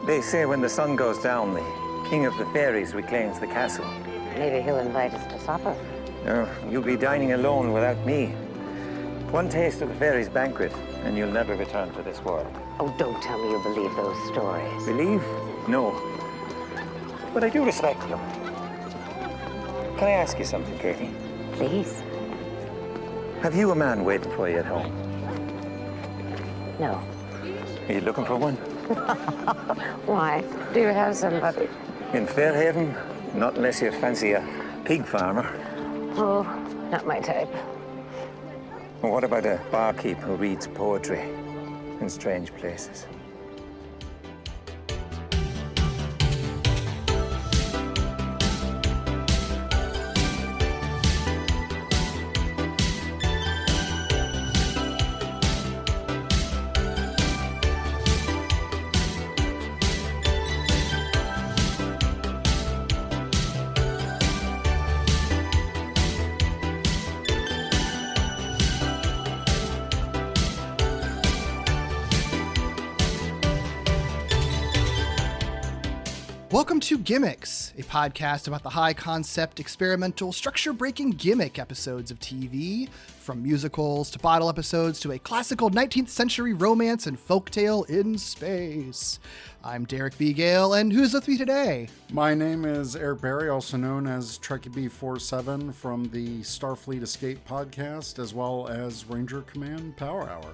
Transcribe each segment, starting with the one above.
They say when the sun goes down, the king of the fairies reclaims the castle. Maybe he'll invite us to supper. No, you'll be dining alone without me. One taste of the fairies' banquet, and you'll never return to this world. Oh, don't tell me you believe those stories. Believe? No. But I do respect them. Can I ask you something, Katie? Please? Have you a man waiting for you at home? No. Are you looking for one? Why? Do you have somebody? In Fairhaven? Not unless you fancy a pig farmer. Oh, not my type. Well, what about a barkeep who reads poetry in strange places? Welcome to Gimmicks, a podcast about the high-concept, experimental, structure-breaking gimmick episodes of TV, from musicals to bottle episodes to a classical 19th century romance and folktale in space. I'm Derek B. Gale, and who's with me today? My name is Eric Barry, also known as Trekkie B47 from the Starfleet Escape podcast, as well as Ranger Command Power Hour.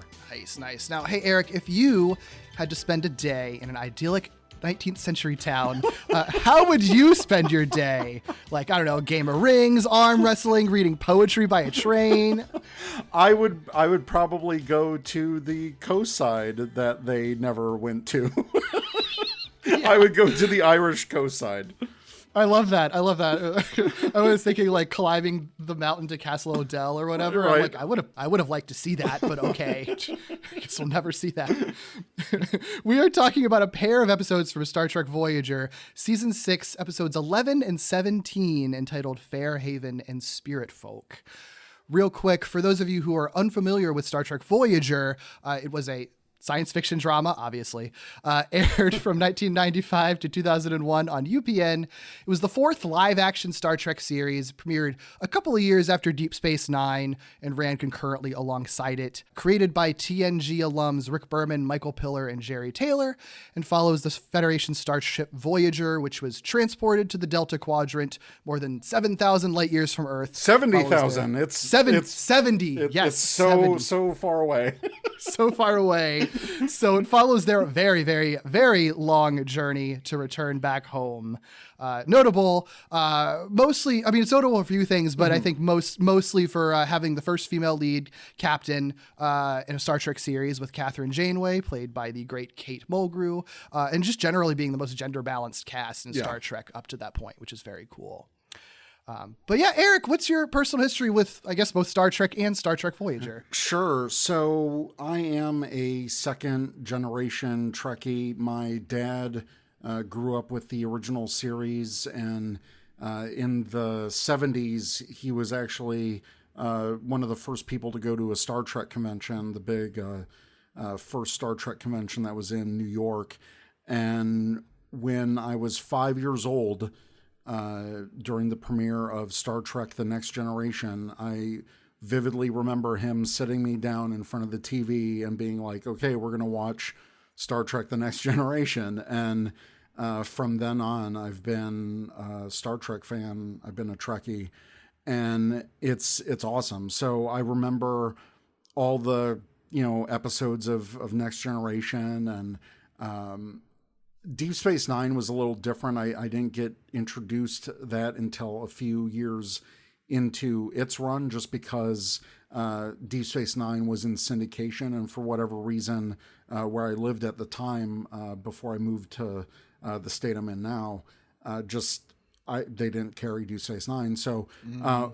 Nice. Now, hey, Eric, if you had to spend a day in an idyllic 19th century town, how would you spend your day? Like, I don't know, game of rings, arm wrestling, reading poetry by a train? I would probably go to the coast side that they never went to. Yeah. I would go to the Irish coast side. I love that. I was thinking like climbing the mountain to Castle O'Dell or whatever. Right. I'm like, I would have liked to see that, but okay. I guess we'll never see that. We are talking about a pair of episodes from Star Trek Voyager, season 6, episodes 11 and 17, entitled Fairhaven and Spirit Folk. Real quick, for those of you who are unfamiliar with Star Trek Voyager, it was a science fiction drama, obviously, aired from 1995 to 2001 on UPN. It was the fourth live-action Star Trek series, premiered a couple of years after Deep Space Nine and ran concurrently alongside it. Created by TNG alums Rick Berman, Michael Piller, and Jerry Taylor, and follows the Federation starship Voyager, which was transported to the Delta Quadrant more than 7,000 light years from Earth. 70,000. It's 70. It's so far away. So far away. So it follows their very, very, very long journey to return back home. Notable, mostly, I mean, it's notable for a few things, but I think mostly for having the first female lead captain in a Star Trek series with Catherine Janeway, played by the great Kate Mulgrew, and just generally being the most gender-balanced cast in Star Trek up to that point, which is very cool. But yeah, Eric, what's your personal history with, I guess, both Star Trek and Star Trek Voyager? Sure. So I am a second generation Trekkie. My dad grew up with the original series, and in the 70s, he was actually one of the first people to go to a Star Trek convention, the big first Star Trek convention that was in New York. And when I was 5 years old, during the premiere of Star Trek The Next Generation, I vividly remember him sitting me down in front of the TV and being like, okay, we're going to watch Star Trek The Next Generation. And from then on, I've been a Star Trek fan. I've been a Trekkie, and it's awesome. So I remember all the, episodes of Next Generation, and Deep Space Nine was a little different. I didn't get introduced to that until a few years into its run, just because Deep Space Nine was in syndication, and for whatever reason, where I lived at the time, before I moved to the state I'm in now, they didn't carry Deep Space Nine. So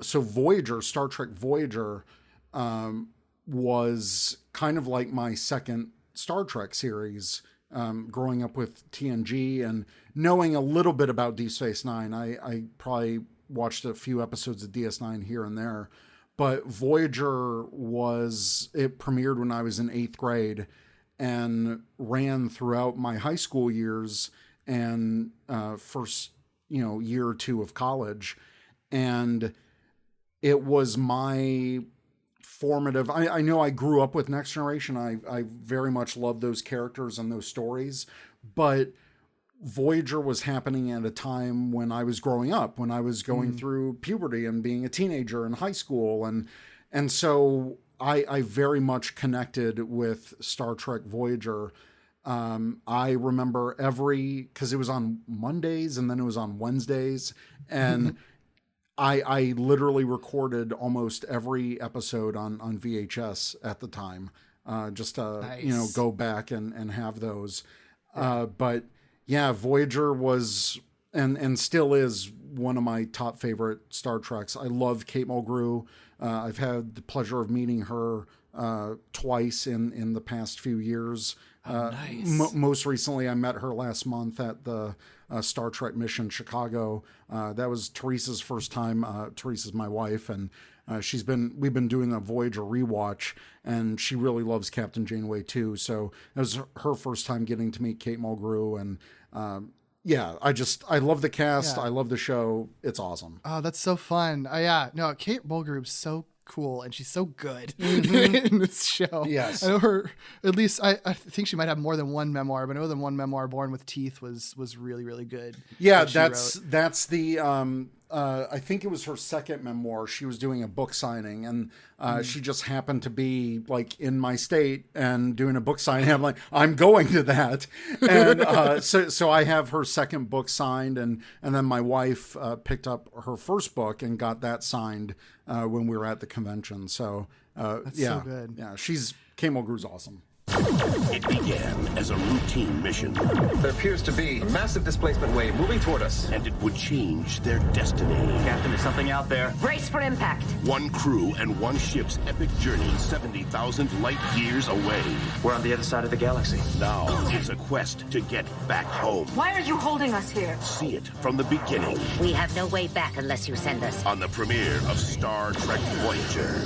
so Voyager, Star Trek Voyager, was kind of like my second Star Trek series. Growing up with TNG and knowing a little bit about Deep Space Nine, I probably watched a few episodes of DS9 here and there, but Voyager it premiered when I was in 8th grade, and ran throughout my high school years and first, year or two of college. And it was my formative. I know I grew up with Next Generation. I very much love those characters and those stories, but Voyager was happening at a time when I was growing up, when I was going through puberty and being a teenager in high school. And so I very much connected with Star Trek Voyager. I remember because it was on Mondays and then it was on Wednesdays, and I literally recorded almost every episode on VHS at the time, just to, Nice. go back and have those. But yeah, Voyager was, and still is, one of my top favorite Star Treks. I love Kate Mulgrew. I've had the pleasure of meeting her twice in the past few years. Nice. Most recently, I met her last month at the Star Trek Mission Chicago. That was Teresa's first time. Teresa's my wife, and we've been doing a Voyager rewatch, and she really loves Captain Janeway too. So it was her first time getting to meet Kate Mulgrew, and I love the cast. Yeah. I love the show. It's awesome. Oh, that's so fun. No, Kate Mulgrew's so cool, and she's so good in this show. Yes. I know her, at least I think she might have more than one memoir, but I know the one memoir, Born with Teeth, was really, really good. Yeah, that she wrote. that's the I think it was her second memoir. She was doing a book signing, and she just happened to be like in my state and doing a book signing. I'm like, I'm going to that, and so I have her second book signed, and then my wife picked up her first book and got that signed when we were at the convention. So That's so good. Yeah, Kate Mulgrew's awesome. It began as a routine mission, There appears to be a massive displacement wave moving toward us. and it would change their destiny. Captain, there's something out there. Brace for impact. One crew and one ship's epic journey 70,000 light years away. We're on the other side of the galaxy. Now it's a quest to get back home. Why are you holding us here? See it from the beginning We have no way back unless you send us. on the premiere of Star Trek Voyager.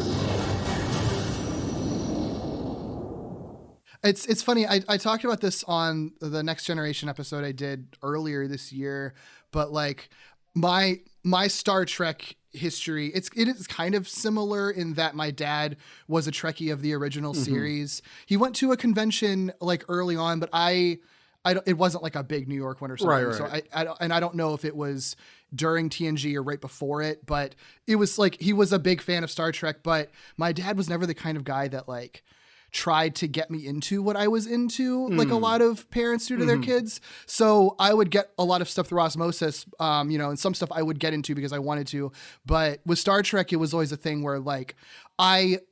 It's funny. I talked about this on the Next Generation episode I did earlier this year, but like my Star Trek history, it is kind of similar in that my dad was a Trekkie of the original series. He went to a convention like early on, but it wasn't like a big New York one or something. Right. So I don't know if it was during TNG or right before it, but it was like he was a big fan of Star Trek, but my dad was never the kind of guy that like tried to get me into what I was into, like a lot of parents do to their kids. So I would get a lot of stuff through osmosis, and some stuff I would get into because I wanted to. But with Star Trek, it was always a thing where like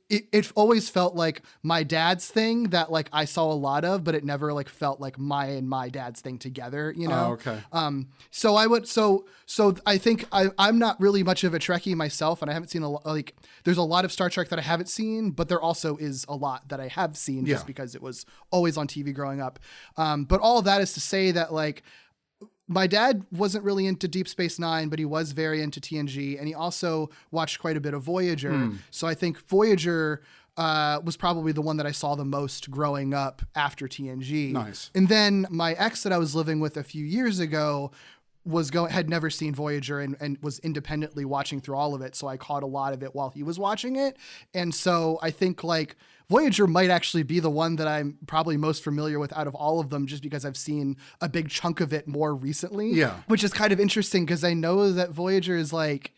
it always felt like my dad's thing that like I saw a lot of, but it never like felt like my dad's thing together, Oh, okay. So I think I'm not really much of a Trekkie myself, and I haven't seen there's a lot of Star Trek that I haven't seen, but there also is a lot that I have seen just because it was always on TV growing up. But all of that is to say that like my dad wasn't really into Deep Space Nine, but he was very into TNG, and he also watched quite a bit of Voyager. So I think Voyager was probably the one that I saw the most growing up after TNG. Nice. And then my ex that I was living with a few years ago had never seen Voyager and was independently watching through all of it. So I caught a lot of it while he was watching it. And so I think like Voyager might actually be the one that I'm probably most familiar with out of all of them, just because I've seen a big chunk of it more recently. Yeah. Which is kind of interesting because I know that Voyager is like,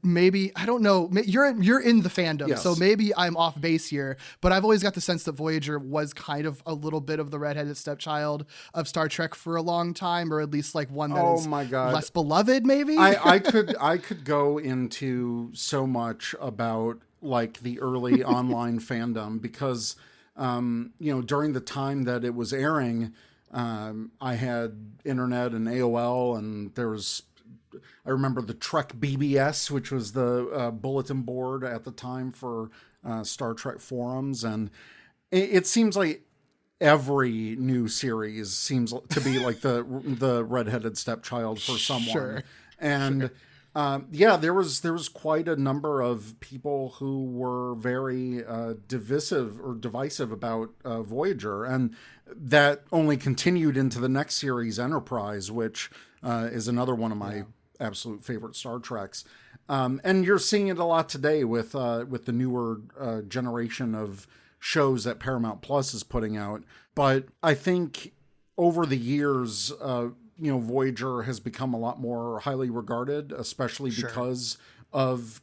maybe, I don't know, you're in the fandom, Yes. so maybe I'm off base here, but I've always got the sense that Voyager was kind of a little bit of the redheaded stepchild of Star Trek for a long time, or at least like one that is my God. less beloved, maybe. I could go into so much about like the early online fandom because during the time that it was airing, I had internet and AOL, and I remember the Trek BBS, which was the bulletin board at the time for Star Trek forums, and it seems like every new series seems to be like the redheaded stepchild for someone. Sure. And there was quite a number of people who were very divisive about Voyager, and that only continued into the next series, Enterprise, which is another one of my absolute favorite Star Treks. And you're seeing it a lot today with the newer generation of shows that Paramount Plus is putting out. But I think over the years, Voyager has become a lot more highly regarded, especially because of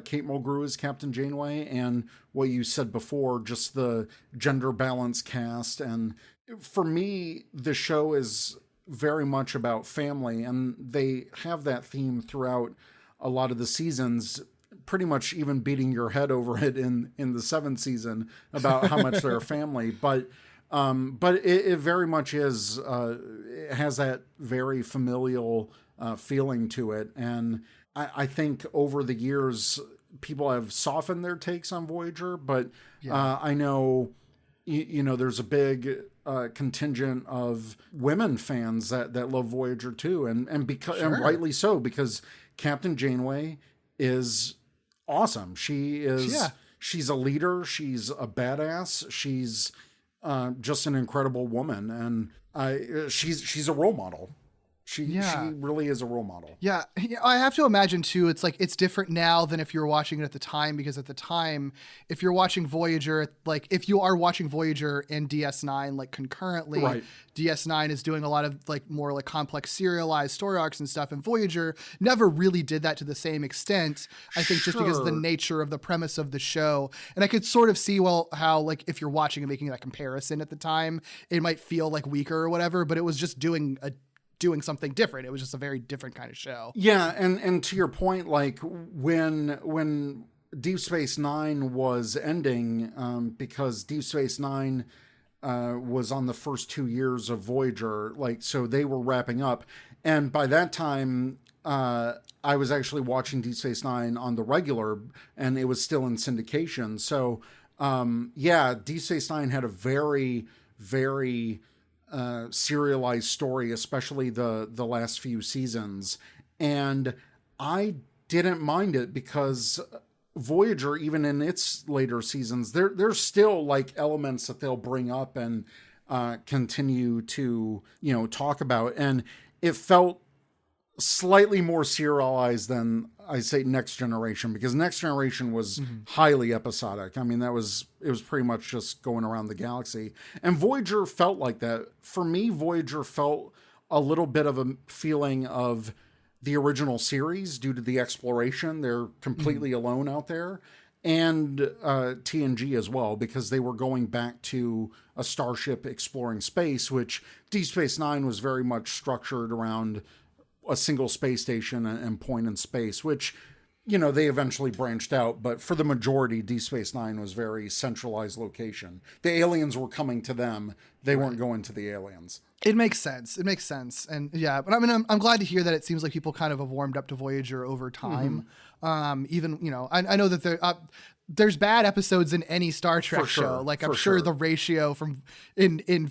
Kate Mulgrew as Captain Janeway, and what you said before, just the gender balance cast. And for me, the show is very much about family, and they have that theme throughout a lot of the seasons, pretty much even beating your head over it in the 7th season about how much they're a family. But it very much is, it has that very familial feeling to it. And I think over the years, people have softened their takes on Voyager, but I know, there's a big contingent of women fans that love Voyager too. And because, and rightly so, because Captain Janeway is awesome. She's a leader. She's a badass. She's just an incredible woman, and she's a role model. She really is a role model. Yeah, I have to imagine too. It's like it's different now than if you were watching it at the time, because at the time, if you're watching Voyager, like if you are watching Voyager and DS9 like concurrently, right. DS9 is doing a lot of like more like complex serialized story arcs and stuff, and Voyager never really did that to the same extent. I think just because of the nature of the premise of the show, and I could sort of see how like if you're watching and making that comparison at the time, it might feel like weaker or whatever, but it was just doing something different. It was just a very different kind of show. Yeah, and to your point, like when Deep Space Nine was ending, because Deep Space Nine was on the first 2 years of Voyager, like so they were wrapping up, and by that time I was actually watching Deep Space Nine on the regular, and it was still in syndication. So Deep Space Nine had a very, very serialized story, especially the last few seasons, and I didn't mind it because Voyager, even in its later seasons, there's still like elements that they'll bring up and continue to talk about, and it felt slightly more serialized than I say Next Generation, because Next Generation was highly episodic. I mean, it was pretty much just going around the galaxy, and Voyager felt like that. For me, Voyager felt a little bit of a feeling of the original series due to the exploration. They're completely alone out there, and TNG as well, because they were going back to a starship exploring space, which Deep Space Nine was very much structured around a single space station and point in space, which, they eventually branched out. But for the majority, Deep Space Nine was very centralized location. The aliens were coming to them. They weren't going to the aliens. It makes sense. And yeah, but I mean, I'm glad to hear that it seems like people kind of have warmed up to Voyager over time. Even, I know that there's bad episodes in any Star Trek show. Like I'm sure the ratio from in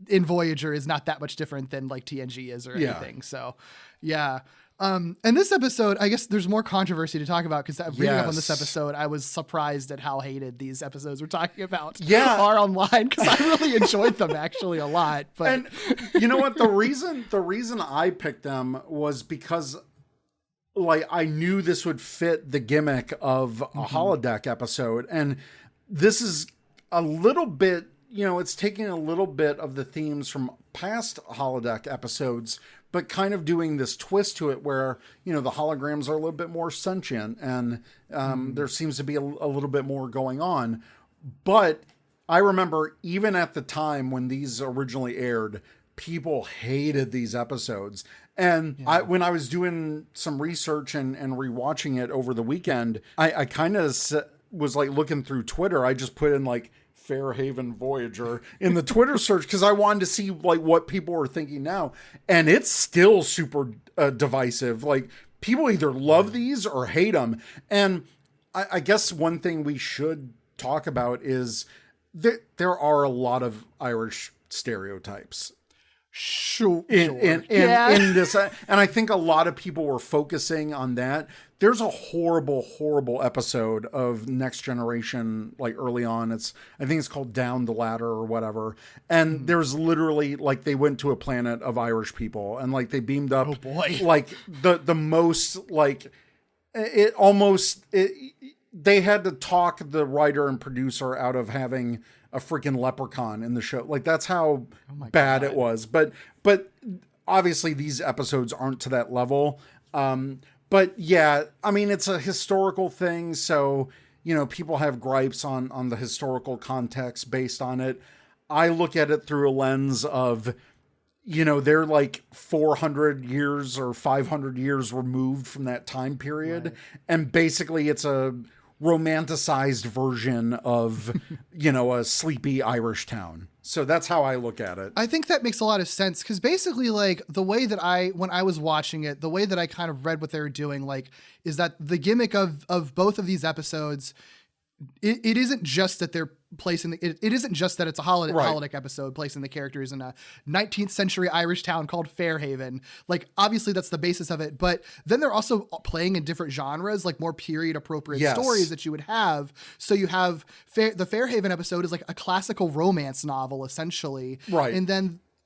Voyager is not that much different than like TNG is or anything. So yeah. And this episode, I guess there's more controversy to talk about, because reading up on this episode, I was surprised at how hated these episodes we're talking about are online, because I really enjoyed them actually a lot. But and you know what, the reason I picked them was because like I knew this would fit the gimmick of a holodeck episode, and this is a little bit, it's taking a little bit of the themes from past holodeck episodes, but kind of doing this twist to it where, the holograms are a little bit more sentient, and there seems to be a little bit more going on. But I remember even at the time when these originally aired, people hated these episodes. And when I was doing some research and rewatching it over the weekend, I kind of was like looking through Twitter. I just put in like Fairhaven Voyager in the Twitter search, because I wanted to see like what people were thinking now, and it's still super divisive. Like people either love these or hate them. And I guess one thing we should talk about is that there are a lot of Irish stereotypes. Sure. In this, and I think a lot of people were focusing on that. There's a horrible episode of Next Generation, like early on. I think it's called Down the Ladder or whatever. And there's literally, like, they went to a planet of Irish people and like they beamed up, like the most, like they had to talk the writer and producer out of having a freaking leprechaun in the show. Like, that's how bad it was. But obviously these episodes aren't to that level. But yeah, I mean, it's a historical thing. So, you know, people have gripes on the historical context based on it. I look at it through a lens of, you know, they're like 400 years or 500 years removed from that time period. Right. And basically it's a romanticized version of, you know, a sleepy Irish town. So that's how I look at it. I think that makes a lot of sense because basically, like, the way that when I was watching it, the way that I kind of read what they were doing, like, is that the gimmick of both of these episodes, it isn't just that they're placing it isn't just that it's a holodeck episode placing the characters in a 19th century Irish town called Fairhaven. Like, obviously that's the basis of it, but then they're also playing in different genres, like more period appropriate stories that you would have. So you have the Fairhaven episode is like a classical romance novel essentially. Right.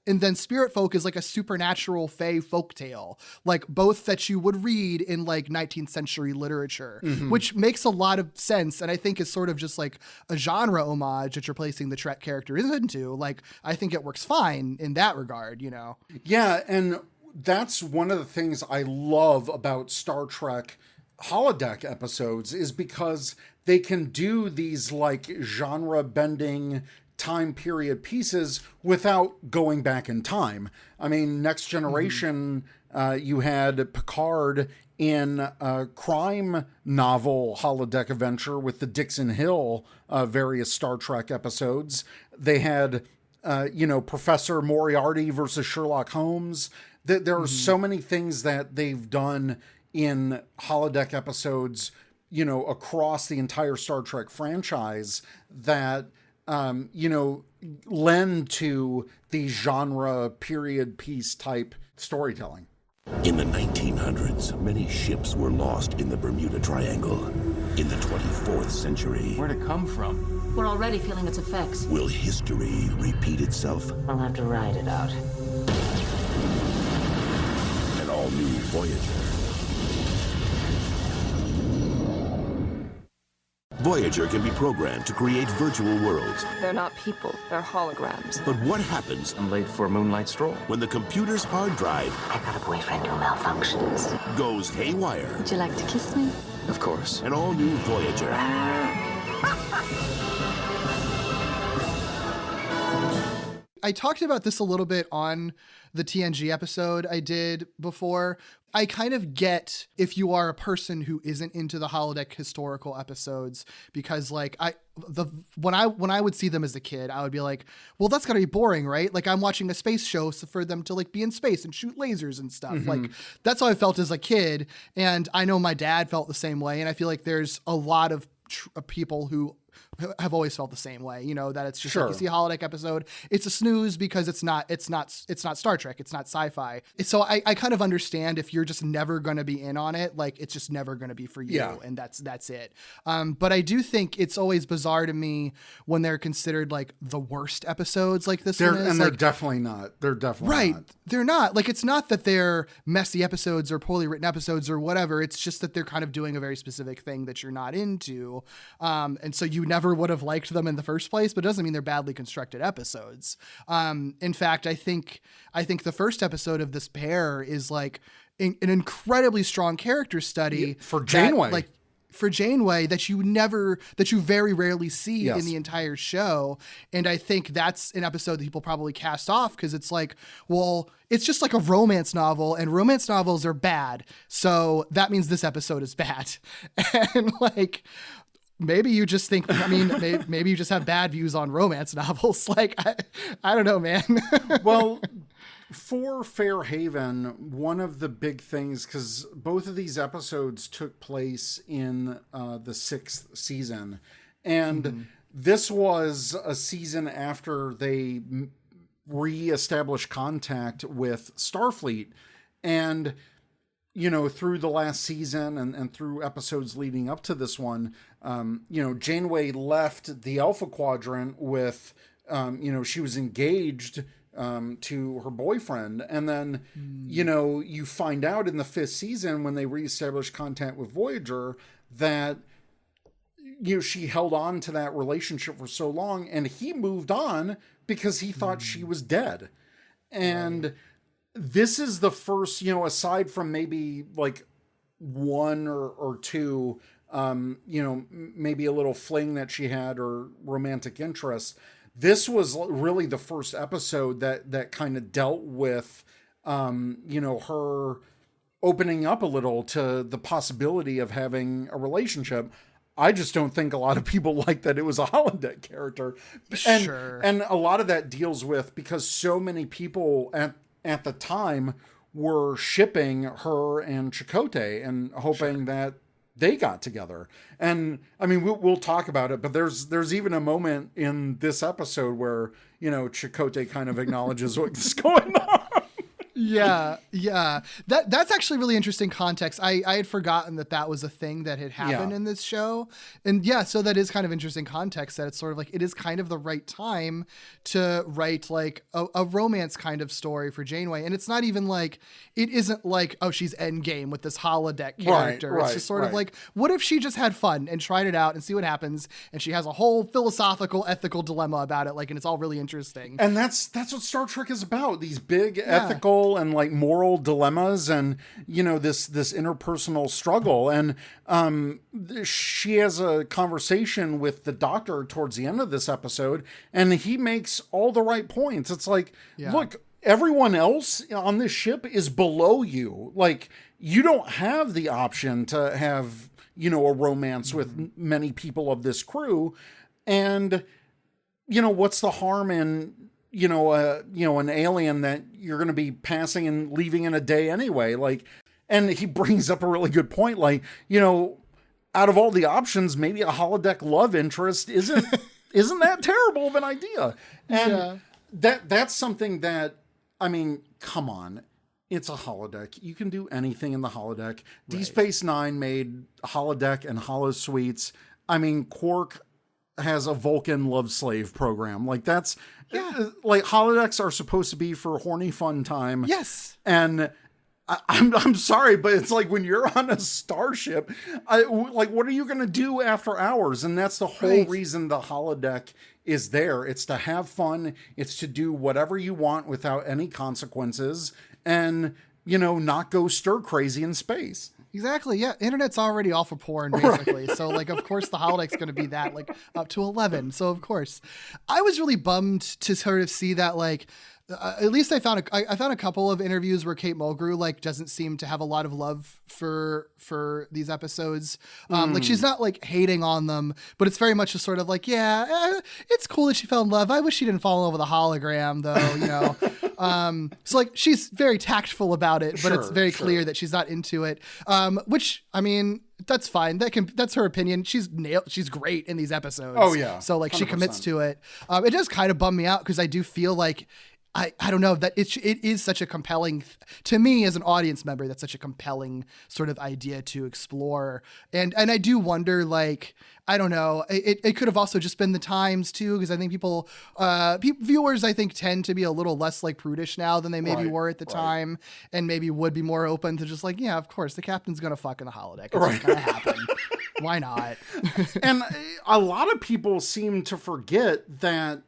And then Spirit Folk is like a supernatural fae folktale, like both that you would read in like 19th century literature, which makes a lot of sense. And I think is sort of just like a genre homage that you're placing the Trek characters into. Like, I think it works fine in that regard, you know? Yeah. And that's one of the things I love about Star Trek holodeck episodes is because they can do these like genre bending time period pieces without going back in time. I mean, Next Generation, you had Picard in a crime novel holodeck adventure with the Dixon Hill various Star Trek episodes. They had, you know, Professor Moriarty versus Sherlock Holmes. There are so many things that they've done in holodeck episodes, you know, across the entire Star Trek franchise that you know, lend to the genre period piece type storytelling. In the 1900s, many ships were lost in the Bermuda Triangle. In the 24th century, Where'd it come from? We're already feeling its effects. will history repeat itself? I'll have to ride it out. An all-new Voyager. Voyager can be programmed to create virtual worlds. They're not people, they're holograms. But what happens I'm late for a moonlight stroll. when the computer's hard drive I got a boyfriend who malfunctions. goes haywire? Would you like to kiss me? Of course. An all-new Voyager. I talked about this a little bit on the TNG episode I did before. I kind of get if you are a person who isn't into the holodeck historical episodes, because like when I would see them as a kid, I would be like, well, that's gotta be boring, right? Like, I'm watching a space show for them to like be in space and shoot lasers and stuff. Like, that's how I felt as a kid. And I know my dad felt the same way. And I feel like there's a lot of people who have always felt the same way, you know, that it's just like you see a holodeck episode, it's a snooze because it's not Star Trek, it's not sci-fi. So I kind of understand if you're just never going to be in on it, like it's just never going to be for you. And that's it. But I do think it's always bizarre to me when they're considered like the worst episodes like this one is. And they're definitely not. They're definitely not. They're not. Like, it's not that they're messy episodes or poorly written episodes or whatever. It's just that they're kind of doing a very specific thing that you're not into. And so you never would have liked them in the first place, but it doesn't mean they're badly constructed episodes. In fact, I think the first episode of this pair is like an incredibly strong character study for Janeway. For Janeway that you very rarely see in the entire show. And I think that's an episode that people probably cast off because it's like, well, it's just like a romance novel and romance novels are bad. So that means this episode is bad. And like, maybe you just think, I mean, maybe you just have bad views on romance novels. Like, I don't know, man. Well, for Fairhaven, one of the big things, because both of these episodes took place in the 6th season, and this was a season after they reestablish contact with Starfleet. And, through the last season and through episodes leading up to this one, Janeway left the Alpha Quadrant with, she was engaged to her boyfriend. And then, you find out in the 5th season when they reestablish contact with Voyager that, she held on to that relationship for so long, and he moved on because he thought she was dead. And this is the first, aside from maybe like one or two, maybe a little fling that she had or romantic interest. This was really the first episode that kind of dealt with, her opening up a little to the possibility of having a relationship. I just don't think a lot of people like that it was a holodeck character. And, sure. And a lot of that deals with, because so many people at the time were shipping her and Chakotay and hoping that they got together. And I mean, we'll talk about it, but there's even a moment in this episode where, Chakotay kind of acknowledges what's going on. Yeah. That's actually really interesting context. I had forgotten that was a thing that had happened in this show. And so that is kind of interesting context, that it's sort of like, it is kind of the right time to write like a romance kind of story for Janeway. And it's not even like, it isn't like, oh, she's endgame with this holodeck character. It's just sort of like, what if she just had fun and tried it out and see what happens? And she has a whole philosophical, ethical dilemma about it. Like, and it's all really interesting. And that's what Star Trek is about. These big ethical and like moral dilemmas and, this interpersonal struggle. And she has a conversation with the Doctor towards the end of this episode, and he makes all the right points. It's like, look, everyone else on this ship is below you. Like, you don't have the option to have, a romance with many people of this crew. And, what's the harm in, an alien that you're going to be passing and leaving in a day anyway? Like, and he brings up a really good point. Like, out of all the options, maybe a holodeck love interest isn't that terrible of an idea. And that's something that, I mean, come on, it's a holodeck. You can do anything in the holodeck. Deep Space Nine made holodeck and holosuites. I mean, Quark has a Vulcan love slave program. Like, that's like, holodecks are supposed to be for horny fun time. Yes. And I'm sorry, but it's like, when you're on a starship, like, what are you going to do after hours? And that's the whole reason the holodeck is there. It's to have fun. It's to do whatever you want without any consequences, and, not go stir crazy in space. Exactly. Yeah. Internet's already all for porn, basically. So, like, of course, the holodeck's going to be that, like, up to 11. So, of course, I was really bummed to sort of see that, like, at least I found a couple of interviews where Kate Mulgrew, like, doesn't seem to have a lot of love for these episodes. Like, she's not like hating on them, but it's very much just sort of like, it's cool that she fell in love. I wish she didn't fall in love with a hologram, though, so, like, she's very tactful about it, but it's very clear that she's not into it. Which, I mean, that's fine. That's her opinion. She's great in these episodes. Oh yeah. So, like, 100%. She commits to it. It does kind of bum me out, because I do feel like, I don't know, that it is such a compelling, to me as an audience member, that's such a compelling sort of idea to explore. And I do wonder, like, I don't know, it could have also just been the times too, because I think viewers, I think, tend to be a little less, like, prudish now than they maybe were at the time, and maybe would be more open to just like, yeah, of course, the captain's going to fuck in the holodeck. It's just going to happen. Why not? And a lot of people seem to forget that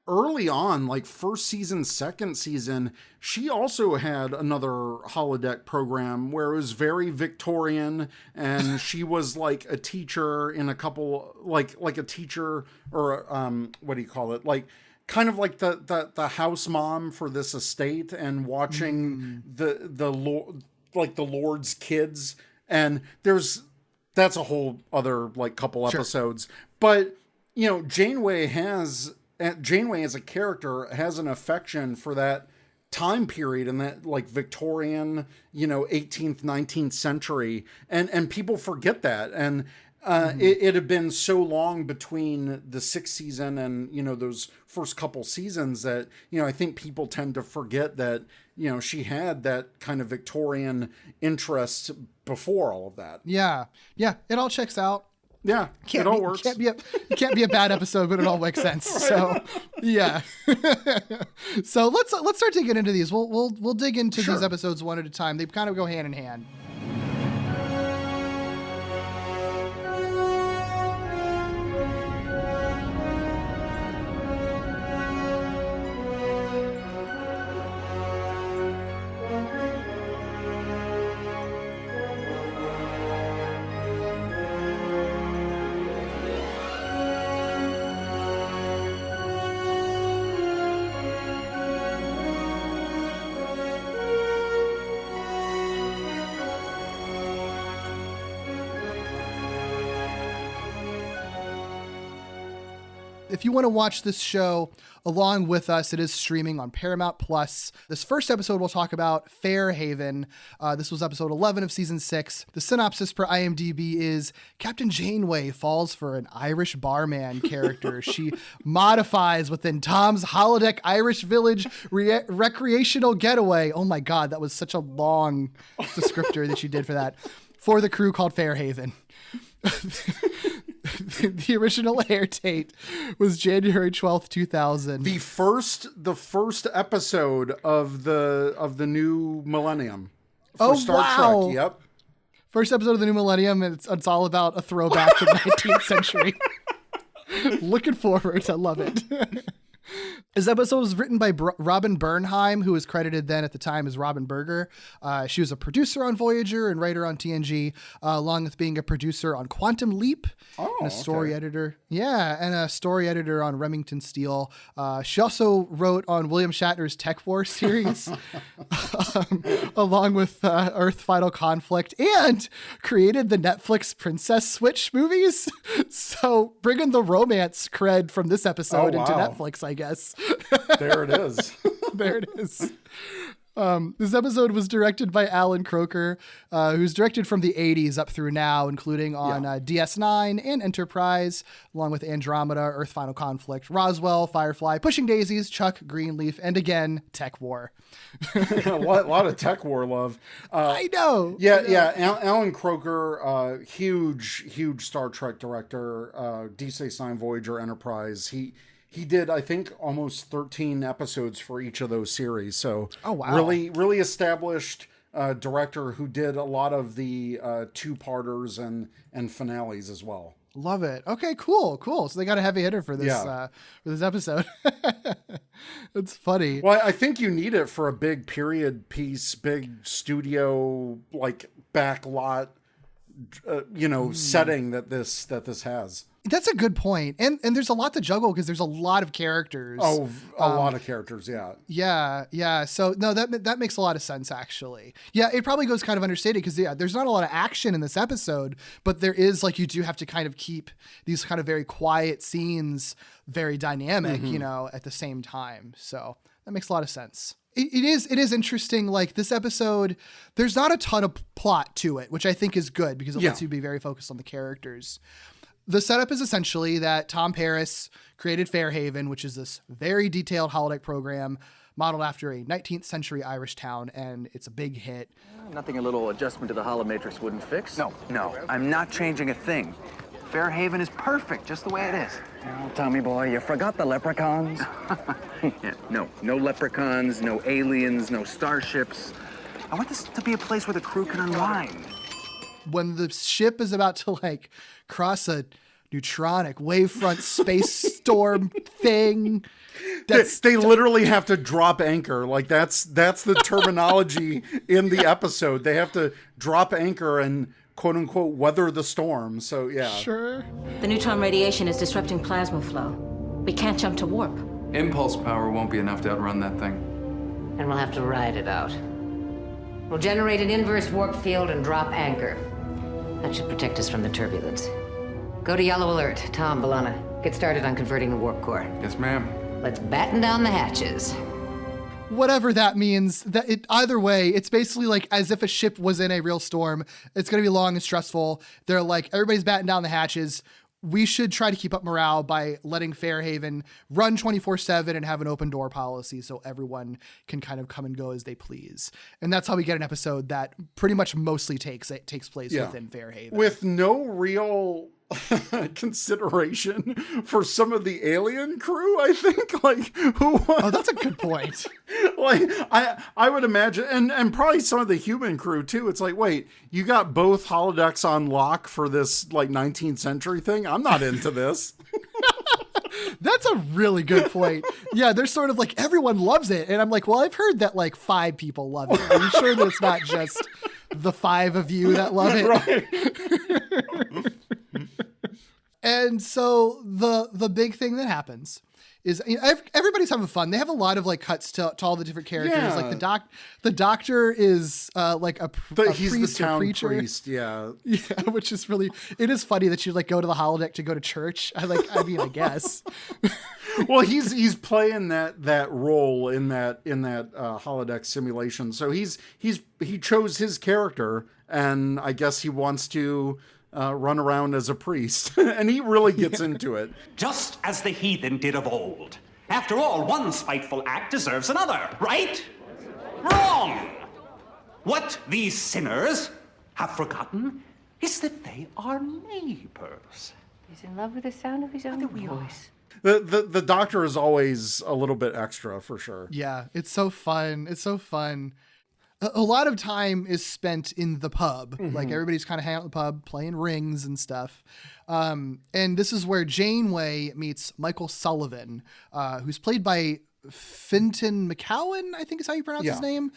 early on, like first season, second season, she also had another holodeck program where it was very Victorian, and she was like a teacher in a couple, like a teacher, or what do you call it? Like, kind of like the house mom for this estate, and watching the Lord's kids. And that's a whole other, like, couple episodes. But, Janeway as a character has an affection for that time period, and that, like, Victorian, 18th, 19th century. And people forget that. And It had been so long between the 6th season and, those first couple seasons that, I think people tend to forget that, she had that kind of Victorian interest before all of that. Yeah. Yeah. It all checks out. Yeah, it all works. It can't be a bad episode, but it all makes sense. Right. So, yeah. So let's start digging into these. We'll dig into these episodes one at a time. They kind of go hand in hand. If you want to watch this show along with us, it is streaming on Paramount Plus. This first episode we'll talk about Fairhaven. This was episode 11 of season 6. The synopsis per IMDb is Captain Janeway falls for an Irish barman character. She modifies within Tom's holodeck Irish village recreational getaway. Oh my God, that was such a long descriptor that you did for that. For the crew called Fairhaven. The original air date was January 12th, 2000. The first episode of the new millennium for Star Trek. Yep. First episode of the new millennium, and it's all about a throwback to the 19th century. Looking forward. I love it. This episode was written by Robin Bernheim, who was credited then at the time as Robin Berger. She was a producer on Voyager and writer on TNG, along with being a producer on Quantum Leap and a story editor. Yeah, and a story editor on Remington Steele. She also wrote on William Shatner's Tech War series, along with Earth Final Conflict, and created the Netflix Princess Switch movies. So bringing the romance cred from this episode into Netflix, I guess. There it is. There it is. This episode was directed by Alan Croker, who's directed from the 80s up through now, including on DS9 and Enterprise, along with Andromeda, Earth Final Conflict, Roswell, Firefly, Pushing Daisies, Chuck, Greenleaf, and again, Tech War. A lot of Tech War love. I know. Yeah. Alan Croker, huge Star Trek director, Deep Space Nine, Voyager, Enterprise. He did, I think, almost 13 episodes for each of those series. So really established director who did a lot of the two-parters and finales as well. Love it. Okay, cool. So they got a heavy hitter for this episode. It's funny. Well, I think you need it for a big period piece, big studio, like backlot, setting that this has. That's a good point. And there's a lot to juggle because there's a lot of characters. Oh, a lot of characters, yeah. Yeah. So no, that makes a lot of sense, actually. Yeah, it probably goes kind of understated because there's not a lot of action in this episode, but there is, like, you do have to kind of keep these kind of very quiet scenes very dynamic, at the same time. So that makes a lot of sense. It is interesting. Like, this episode, there's not a ton of plot to it, which I think is good because it lets you be very focused on the characters. The setup is essentially that Tom Paris created Fairhaven, which is this very detailed holodeck program modeled after a 19th century Irish town, and it's a big hit. Nothing a little adjustment to the holomatrix wouldn't fix. No, I'm not changing a thing. Fairhaven is perfect, just the way it is. Oh, Tommy boy, you forgot the leprechauns. No leprechauns, no aliens, no starships. I want this to be a place where the crew can unwind. When the ship is about to, like, cross a neutronic wavefront space storm thing, they literally have to drop anchor. Like, that's the terminology in the episode. They have to drop anchor and quote unquote weather the storm. So yeah. Sure. The neutron radiation is disrupting plasma flow. We can't jump to warp. Impulse power won't be enough to outrun that thing. And we'll have to ride it out. We'll generate an inverse warp field and drop anchor. That should protect us from the turbulence. Go to yellow alert. Tom, B'Elanna, get started on converting the warp core. Yes, ma'am. Let's batten down the hatches. whatever that means. That it either way, it's basically like as if a ship was in a real storm. It's going to be long and stressful. They're like, everybody's batting down the hatches. We should try to keep up morale by letting Fairhaven run 24/7 and have an open door policy so everyone can kind of come and go as they please. And that's how we get an episode that pretty much mostly takes place within Fairhaven. With no real consideration for some of the alien crew, I think. Like, who? Oh, that's a good point. Like, I would imagine, and probably some of the human crew too. It's like, wait, you got both holodecks on lock for this like 19th century thing? I'm not into this. That's a really good point. Yeah, they're sort of like, everyone loves it. And I'm like, well, I've heard that like 5 people love it. Are you sure that it's not just the 5 of you that love it? Right. And so the big thing that happens is, you know, everybody's having fun. They have a lot of like cuts to all the different characters. Yeah. Like the doctor is like he's priest the town or preacher. priest, yeah, which is really, it is funny that you like go to the holodeck to go to church. I guess. Well, he's playing that role in that holodeck simulation. So he chose his character, and I guess he wants to run around as a priest, and he really gets into it. Just as the heathen did of old. After all, one spiteful act deserves another, right? Wrong! What these sinners have forgotten is that they are neighbors. He's in love with the sound of his own voice. The doctor is always a little bit extra, for sure. Yeah, it's so fun. It's so fun. A lot of time is spent in the pub. Mm-hmm. Like everybody's kind of hanging out in the pub, playing rings and stuff. And this is where Janeway meets Michael Sullivan, who's played by Fintan McCowan, I think is how you pronounce his name.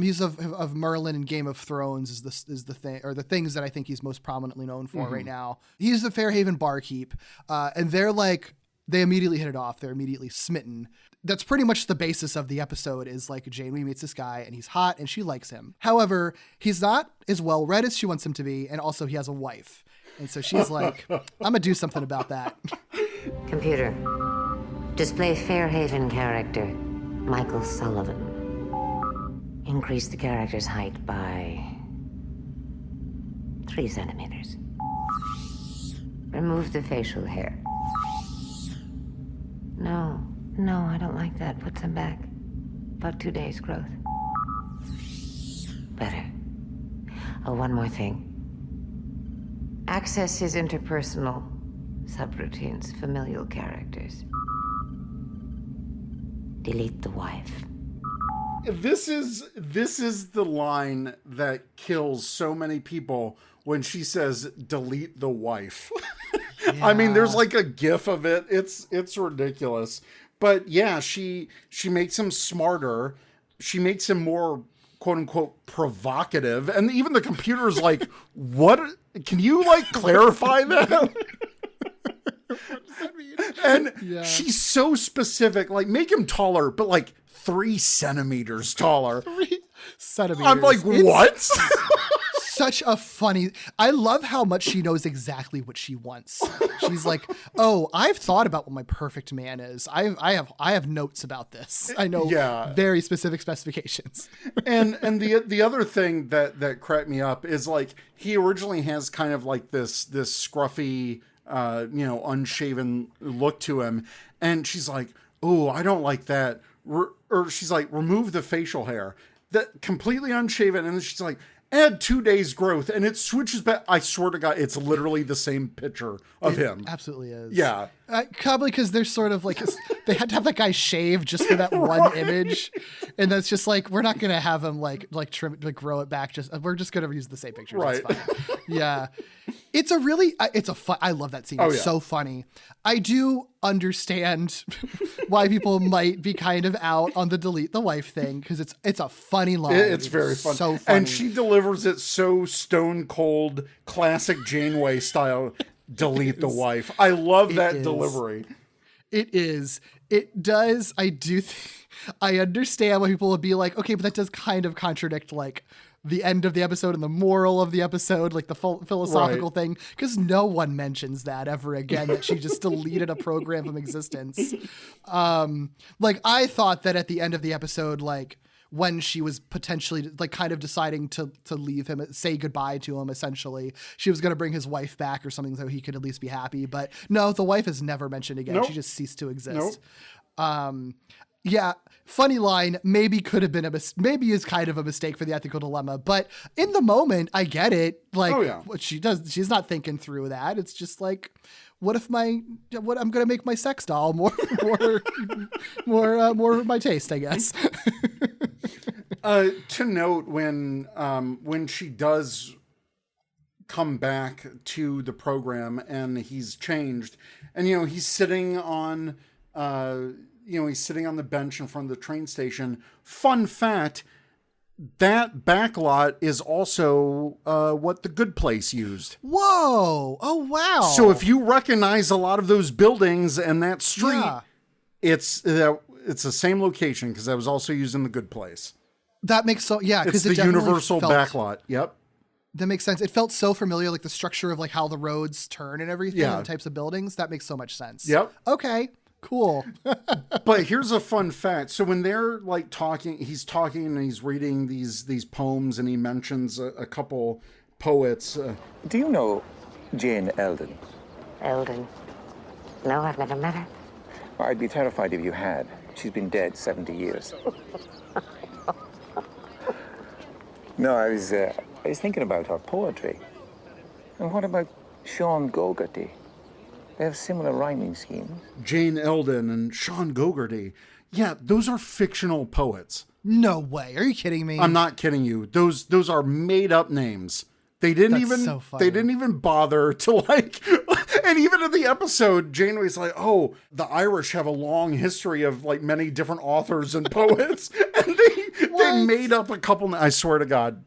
He's of Merlin and Game of Thrones is the thing, or the things that I think he's most prominently known for right now. He's the Fairhaven barkeep, and they immediately hit it off. They're immediately smitten. That's pretty much the basis of the episode, is like Janeway meets this guy and he's hot and she likes him. However, he's not as well read as she wants him to be. And also he has a wife. And so she's like, I'm going to do something about that. Computer, display Fairhaven character, Michael Sullivan. Increase the character's height by 3 centimeters. Remove the facial hair. No, I don't like that. Put some back. About 2 days growth. Better. Oh, one more thing. Access his interpersonal subroutines, familial characters. Delete the wife. This is the line that kills so many people when she says delete the wife. Yeah. I mean, there's like a gif of it. It's ridiculous. But yeah, she makes him smarter. She makes him more quote unquote provocative. And even the computer's like, what? Can you like clarify that? What does that mean? And she's so specific, like make him taller, but like 3 centimeters taller. 3 centimeters. I'm like, what? Such a funny, I love how much she knows exactly what she wants. She's like, oh, I've thought about what my perfect man is. I have notes about this. I know very specific specifications. and the other thing that cracked me up is like, he originally has kind of like this scruffy, unshaven look to him. And she's like, oh, I don't like that. Or she's like, remove the facial hair. That completely unshaven. And then she's like, add 2 days growth, and it switches back. I swear to God, it's literally the same picture of him. Absolutely is. Yeah. Probably because they're sort of like, they had to have that guy shave just for that one image. And that's just like, we're not going to have him like trim, like grow it back. We're just going to use the same picture. Right. It's fine. Yeah. It's a fun, I love that scene. It's so funny. I do understand why people might be kind of out on the delete the wife thing, because it's a funny line. It's very fun. So funny. And she delivers it so stone cold, classic Janeway style. Delete the wife. I love that delivery. It is. It does. I understand why people would be like, okay, but that does kind of contradict like the end of the episode and the moral of the episode, like the philosophical thing, because no one mentions that ever again, that she just deleted a program from existence. Like I thought that at the end of the episode, like when she was potentially like kind of deciding to leave him, say goodbye to him, essentially, she was going to bring his wife back or something so he could at least be happy. But no, the wife is never mentioned again. Nope. She just ceased to exist. Nope. Yeah, funny line, maybe could have been maybe is kind of a mistake for the ethical dilemma, but in the moment, I get it. Like what she does, she's not thinking through that. It's just like, what if I'm going to make my sex doll more my taste, I guess. To note when she does come back to the program and he's changed and, he's sitting on, he's sitting on the bench in front of the train station. Fun fact, that backlot is also what the Good Place used. Whoa! Oh, wow. So if you recognize a lot of those buildings and that street, it's the same location because that was also used in the Good Place. That makes because it's the universal backlot. Yep. That makes sense. It felt so familiar, like the structure of like how the roads turn and everything, and the types of buildings. That makes so much sense. Yep. Okay. Cool. But here's a fun fact. So when they're like he's talking and he's reading these poems and he mentions a couple poets. Do you know Jane Eldon? Eldon? No, I've never met her. Well, I'd be terrified if you had. She's been dead 70 years. No, I was thinking about her poetry. And what about Sean Gogarty? They have similar rhyming schemes. Jane Eldon and Sean Gogarty. Yeah, those are fictional poets. No way. Are you kidding me? I'm not kidding you. Those are made up names. They didn't even bother to like, and even in the episode, Janeway's like, oh, the Irish have a long history of like many different authors and poets. And they made up a couple. I swear to God.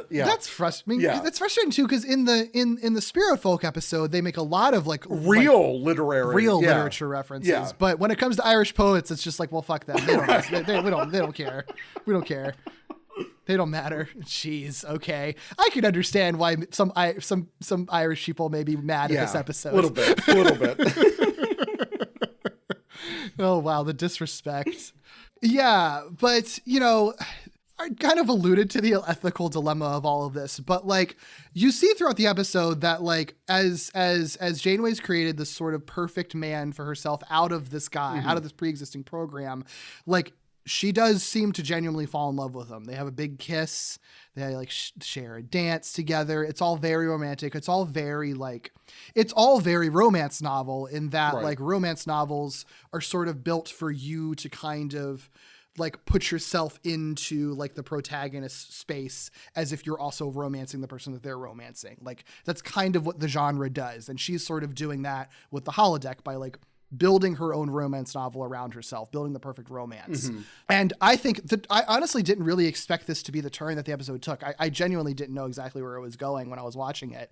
That's frustrating. That's frustrating too, because in the Spirit Folk episode, they make a lot of like real literature references. Yeah. But when it comes to Irish poets, it's just like, well, fuck them. They don't care. We don't care. They don't matter. Jeez. Okay. I can understand why some Irish people may be mad at this episode. A little bit. Oh, wow. The disrespect. Yeah. But, I kind of alluded to the ethical dilemma of all of this, but like you see throughout the episode that like as Janeway's created this sort of perfect man for herself out of this guy, out of this pre-existing program, like she does seem to genuinely fall in love with him. They have a big kiss. They like share a dance together. It's all very romantic. It's all very romance novel in that like romance novels are sort of built for you to kind of like put yourself into like the protagonist space as if you're also romancing the person that they're romancing. Like that's kind of what the genre does. And she's sort of doing that with the holodeck by like building her own romance novel around herself, building the perfect romance. And I think that I honestly didn't really expect this to be the turn that the episode took. I genuinely didn't know exactly where it was going when I was watching it.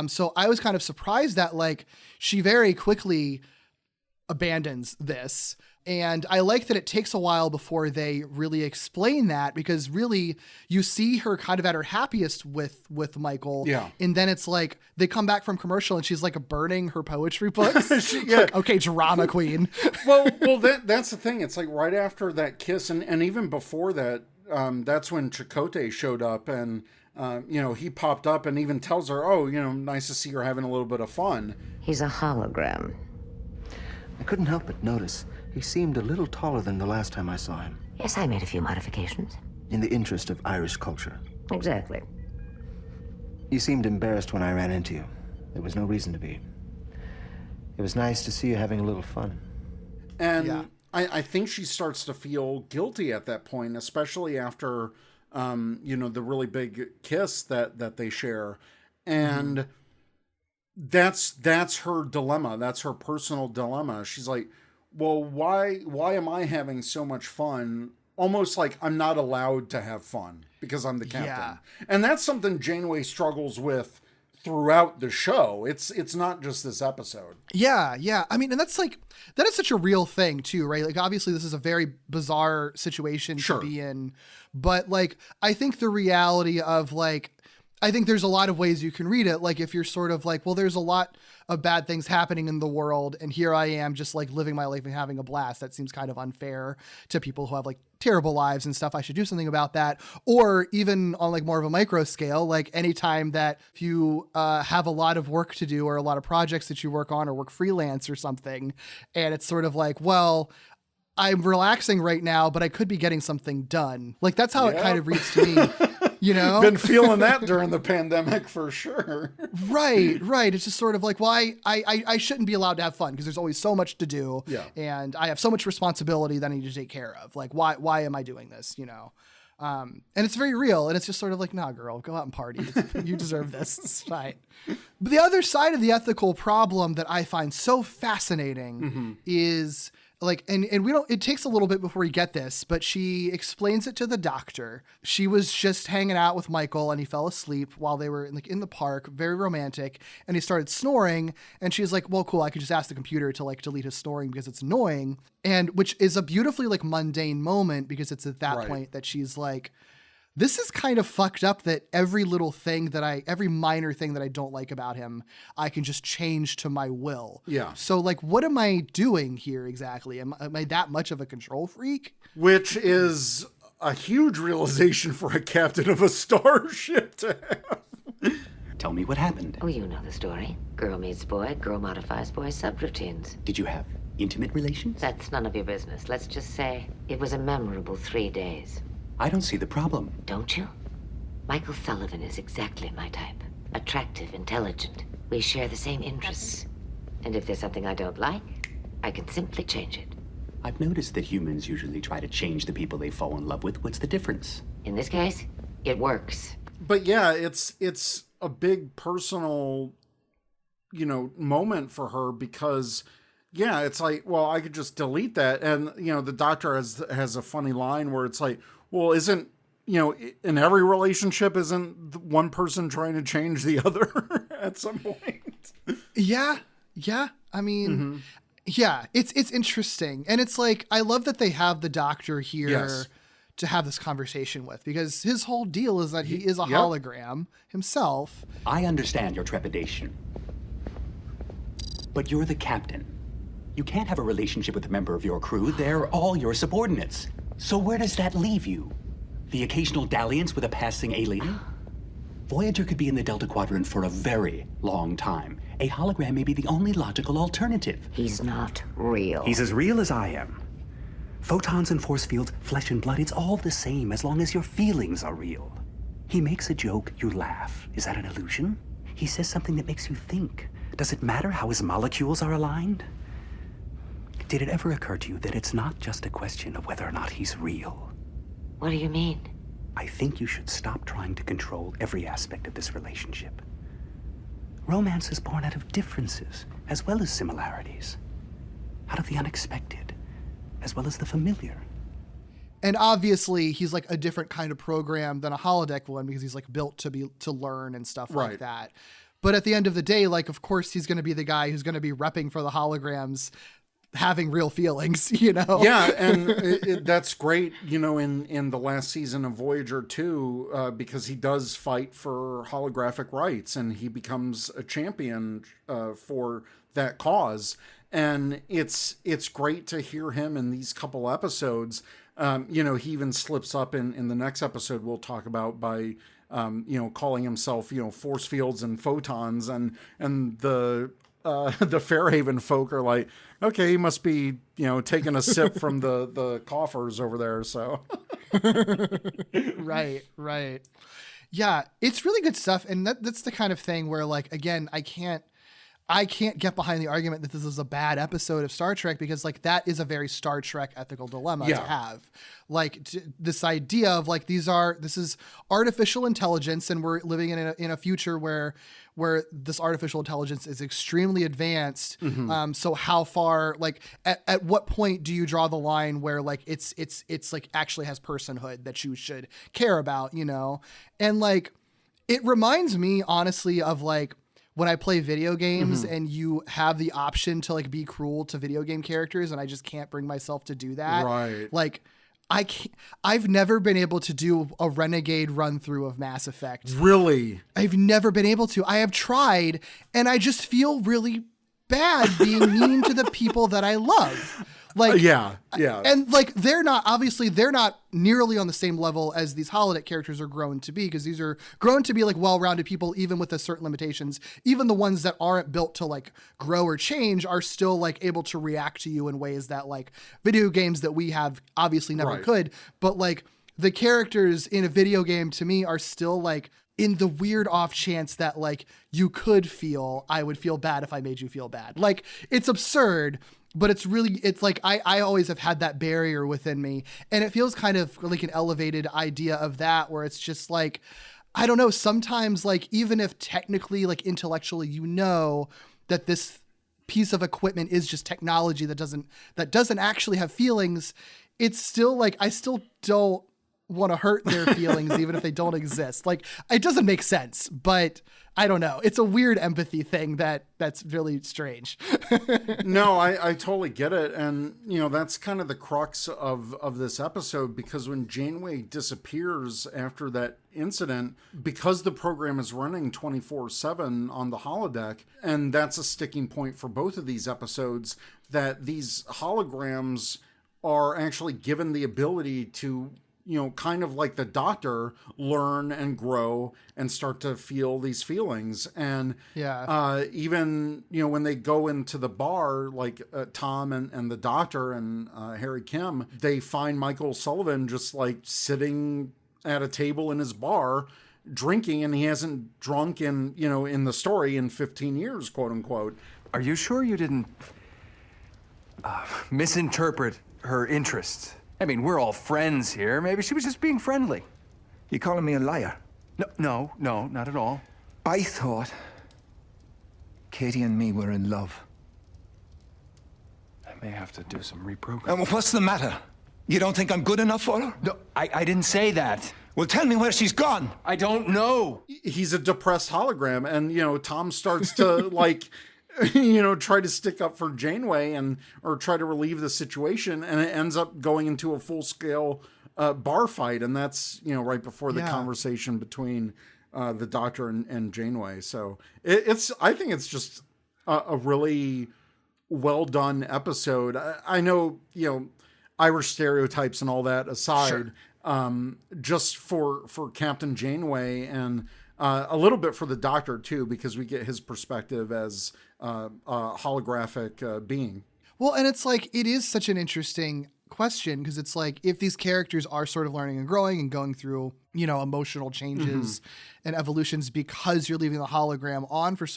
So I was kind of surprised that like she very quickly abandons this. And I like that it takes a while before they really explain that, because really you see her kind of at her happiest with Michael. Yeah. And then it's like they come back from commercial and she's like burning her poetry books. Like, okay, drama queen. well, that's the thing. It's like right after that kiss and even before that, that's when Chakotay showed up and, he popped up and even tells her, oh, nice to see you're having a little bit of fun. He's a hologram. I couldn't help but notice he seemed a little taller than the last time I saw him. Yes, I made a few modifications. In the interest of Irish culture. Exactly. You seemed embarrassed when I ran into you. There was no reason to be. It was nice to see you having a little fun. And I think she starts to feel guilty at that point, especially after, the really big kiss that they share. And that's her dilemma. That's her personal dilemma. She's like, well, why am I having so much fun? Almost like I'm not allowed to have fun because I'm the captain. Yeah. And that's something Janeway struggles with throughout the show. It's not just this episode. Yeah. I mean, and that is such a real thing too, right? Like, obviously this is a very bizarre situation to be in, but like, I think the reality of like, I think there's a lot of ways you can read it. Like, if you're sort of like, well, there's a lot of bad things happening in the world, and here I am just like living my life and having a blast. That seems kind of unfair to people who have like terrible lives and stuff. I should do something about that. Or even on like more of a micro scale, like anytime that if you have a lot of work to do or a lot of projects that you work on or work freelance or something, and it's sort of like, well, I'm relaxing right now, but I could be getting something done. Like, that's how it kind of reads to me. You know, been feeling that during the pandemic for sure. Right. It's just sort of like, well, I shouldn't be allowed to have fun because there's always so much to do. Yeah. And I have so much responsibility that I need to take care of. Like, why am I doing this? You know? And it's very real. And it's just sort of like, nah, girl, go out and party. You deserve this. It's fine. But the other side of the ethical problem that I find so fascinating is like, and we don't, it takes a little bit before we get this, but she explains it to the doctor. She was just hanging out with Michael and he fell asleep while they were in the park, very romantic. And he started snoring and she's like, well, cool. I could just ask the computer to like delete his snoring because it's annoying. And which is a beautifully like mundane moment because it's at that point that she's like, this is kind of fucked up that every minor thing that I don't like about him, I can just change to my will. Yeah. So like, what am I doing here exactly? Am I that much of a control freak? Which is a huge realization for a captain of a starship to have. Tell me what happened. Oh, you know the story. Girl meets boy, girl modifies boy subroutines. Did you have intimate relations? That's none of your business. Let's just say it was a memorable 3 days. I don't see the problem. Don't you? Michael Sullivan is exactly my type. Attractive, intelligent. We share the same interests. And if there's something I don't like, I can simply change it. I've noticed that humans usually try to change the people they fall in love with. What's the difference? In this case, it works. But yeah, it's a big personal, moment for her because, yeah, it's like, well, I could just delete that. And, the doctor has a funny line where it's like, well, isn't, in every relationship, isn't one person trying to change the other at some point? Yeah. I mean, yeah, it's interesting. And it's like, I love that they have the doctor here to have this conversation with, because his whole deal is that he is a hologram himself. I understand your trepidation, but you're the captain. You can't have a relationship with a member of your crew. They're all your subordinates. So where does that leave you? The occasional dalliance with a passing alien? Voyager could be in the Delta Quadrant for a very long time. A hologram may be the only logical alternative. He's not real. He's as real as I am. Photons and force fields, flesh and blood, it's all the same as long as your feelings are real. He makes a joke, you laugh. Is that an illusion? He says something that makes you think. Does it matter how his molecules are aligned? Did it ever occur to you that it's not just a question of whether or not he's real? What do you mean? I think you should stop trying to control every aspect of this relationship. Romance is born out of differences as well as similarities. Out of the unexpected as well as the familiar. And obviously he's like a different kind of program than a holodeck one because he's like built to learn and stuff like that. But at the end of the day, like, of course he's going to be the guy who's going to be repping for the holograms, having real feelings, Yeah, and that's great, in the last season of Voyager 2, because he does fight for holographic rights, and he becomes a champion for that cause. And it's great to hear him in these couple episodes. He even slips up in the next episode we'll talk about by, calling himself, force fields and photons, and the Fairhaven folk are like, okay, he must be, taking a sip from the coffers over there. So. Right. Yeah, it's really good stuff. And that's the kind of thing where, like, again, I can't get behind the argument that this is a bad episode of Star Trek, because like that is a very Star Trek ethical dilemma to have. Like this idea of like, this is artificial intelligence, and we're living in a future where this artificial intelligence is extremely advanced. So how far, like at what point do you draw the line where like it's like actually has personhood that you should care about, And like, It reminds me, honestly, of like when I play video games and you have the option to like be cruel to video game characters, and I just can't bring myself to do that. Right. Like I've never been able to do a renegade run through of Mass Effect. Really? I've never been able to. I have tried, and I just feel really bad being mean to the people that I love. Like, yeah. And like, they're not nearly on the same level as these holodeck characters are grown to be, because these are grown to be like well-rounded people, even with the certain limitations. Even the ones that aren't built to like grow or change are still like able to react to you in ways that like video games that we have obviously never could. But like the characters in a video game to me are still like in the weird off chance that like I would feel bad if I made you feel bad. Like, it's absurd. But it's like, I always have had that barrier within me. And it feels kind of like an elevated idea of that, where it's just like, I don't know, sometimes like, even if technically, like intellectually, you know that this piece of equipment is just technology that doesn't actually have feelings, it's still like, I still don't want to hurt their feelings, even if they don't exist. Like, it doesn't make sense, but I don't know. It's a weird empathy thing that's really strange. No, I totally get it. And, you know, that's kind of the crux of this episode, because when Janeway disappears after that incident, because the program is running 24/7 on the holodeck, and that's a sticking point for both of these episodes, that these holograms are actually given the ability to, you know, kind of like the Doctor, learn and grow and start to feel these feelings. And even, you know, when they go into the bar, like Tom and the Doctor and Harry Kim, they find Michael Sullivan just like sitting at a table in his bar drinking, and he hasn't drunk in, you know, in the story in 15 years, quote unquote. Are you sure you didn't misinterpret her interests? I mean, we're all friends here. Maybe she was just being friendly. You calling me a liar? No, not at all. I thought Katie and me were in love. I may have to do some reprogramming. And what's the matter? You don't think I'm good enough for her? No, I didn't say that. Well, tell me where she's gone. I don't know. He's a depressed hologram, and, you know, Tom starts to like, you know, try to stick up for Janeway or try to relieve the situation, and it ends up going into a full-scale bar fight, and that's, you know, right before the conversation between the Doctor and Janeway. So I think it's just a really well done episode. I know, you know, Irish stereotypes and all that aside, just for Captain Janeway, and a little bit for the Doctor too, because we get his perspective as a holographic being. Well, and it's like, it is such an interesting question, because it's like, if these characters are sort of learning and growing and going through, you know, emotional changes and evolutions because you're leaving the hologram on for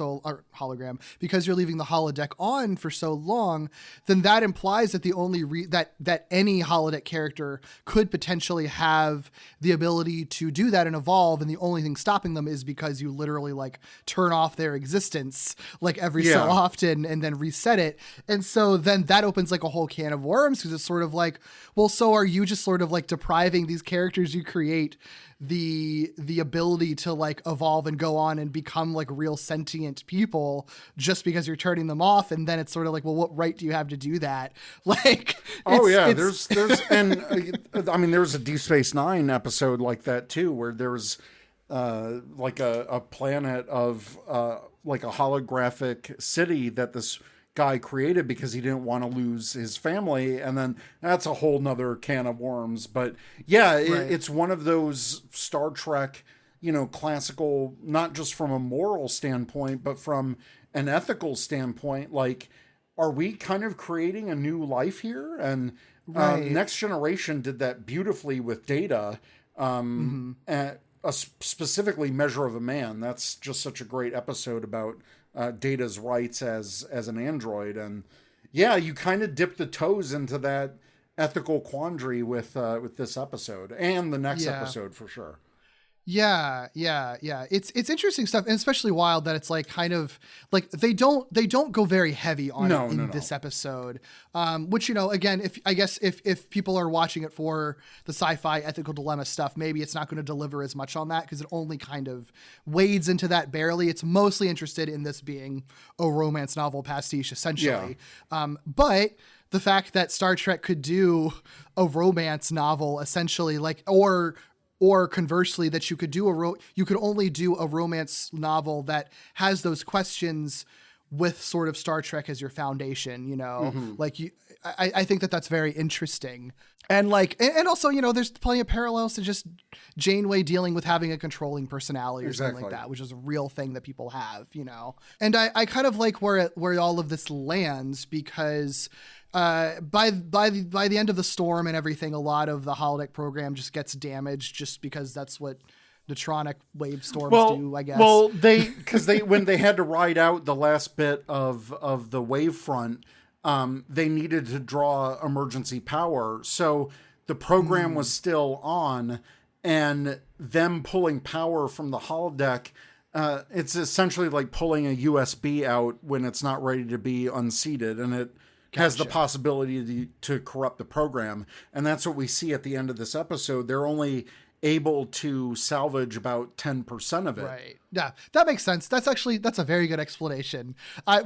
because you're leaving the holodeck on for so long, then that implies that the only that any holodeck character could potentially have the ability to do that and evolve, and the only thing stopping them is because you literally like turn off their existence like every so often and then reset it. And so then that opens like a whole can of worms, because it's sort of like, well, so are you just sort of like depriving these characters you create the ability to like evolve and go on and become like real sentient people just because you're turning them off? And then it's sort of like, well, what right do you have to do that? Like, there's and I mean, there's a Deep Space Nine episode like that too, where there was like a planet of like a holographic city that this guy created because he didn't want to lose his family, and then that's a whole nother can of worms. But it's one of those Star Trek, you know, classical, not just from a moral standpoint, but from an ethical standpoint. Like, are we kind of creating a new life here? And Next Generation did that beautifully with Data, and specifically Measure of a Man. That's just such a great episode about Data's rights as an android. And you kind of dip the toes into that ethical quandary with this episode and the next episode for sure. Yeah. It's interesting stuff, and especially wild that it's like kind of like they don't go very heavy on it in this episode. Which, you know, again, if people are watching it for the sci-fi ethical dilemma stuff, maybe it's not going to deliver as much on that because it only kind of wades into that barely. It's mostly interested in this being a romance novel pastiche, essentially. Yeah. But the fact that Star Trek could do a romance novel, essentially, like, or conversely, that you could do you could only do a romance novel that has those questions with sort of Star Trek as your foundation, you know, like I think that's very interesting. And like, and also, you know, there's plenty of parallels to just Janeway dealing with having a controlling personality or something like that, which is a real thing that people have, you know. And I kind of like where all of this lands because by the end of the storm and everything, a lot of the holodeck program just gets damaged just because that's what neutronic wave storms do, I guess. Well, when they had to ride out the last bit of the wave front, they needed to draw emergency power. So the program was still on, and them pulling power from the holodeck, it's essentially like pulling a USB out when it's not ready to be unseated, and it has the possibility to corrupt the program. And that's what we see at the end of this episode. They're only able to salvage about 10% of it. Right. Yeah, that makes sense. That's a very good explanation.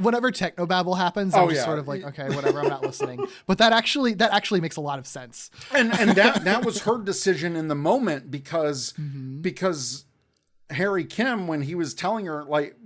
Whenever technobabble happens, I'm just sort of like, okay, whatever, I'm not listening. But that actually makes a lot of sense. And that was her decision in the moment because Harry Kim, when he was telling her, like,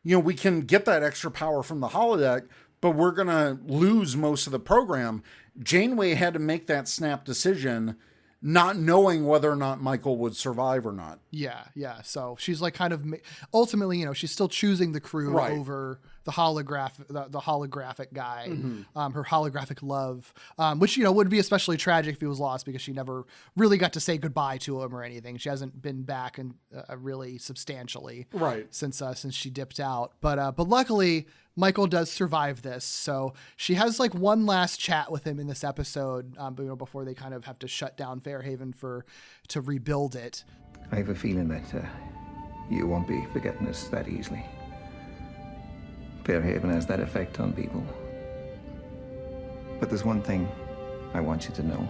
you know, we can get that extra power from the holodeck, but we're going to lose most of the program. Janeway had to make that snap decision, not knowing whether or not Michael would survive or not. Yeah. So she's like kind of ultimately, you know, she's still choosing the crew over the holographic guy, her holographic love, which, you know, would be especially tragic if he was lost because she never really got to say goodbye to him or anything. She hasn't been back and really substantially since she dipped out. But luckily, Michael does survive this. So she has like one last chat with him in this episode, before they kind of have to shut down Fairhaven to rebuild it. I have a feeling that you won't be forgetting us that easily. Fairhaven has that effect on people. But there's one thing I want you to know.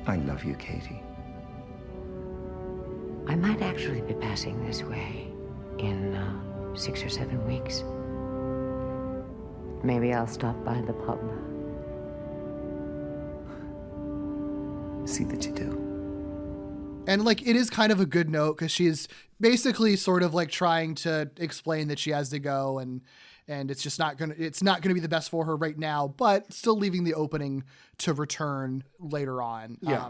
I love you, Katie. I might actually be passing this way in 6 or 7 weeks. Maybe I'll stop by the pub. See that you do. And like, it is kind of a good note because she's basically sort of like trying to explain that she has to go and it's just not going to be the best for her right now, but still leaving the opening to return later on. Yeah.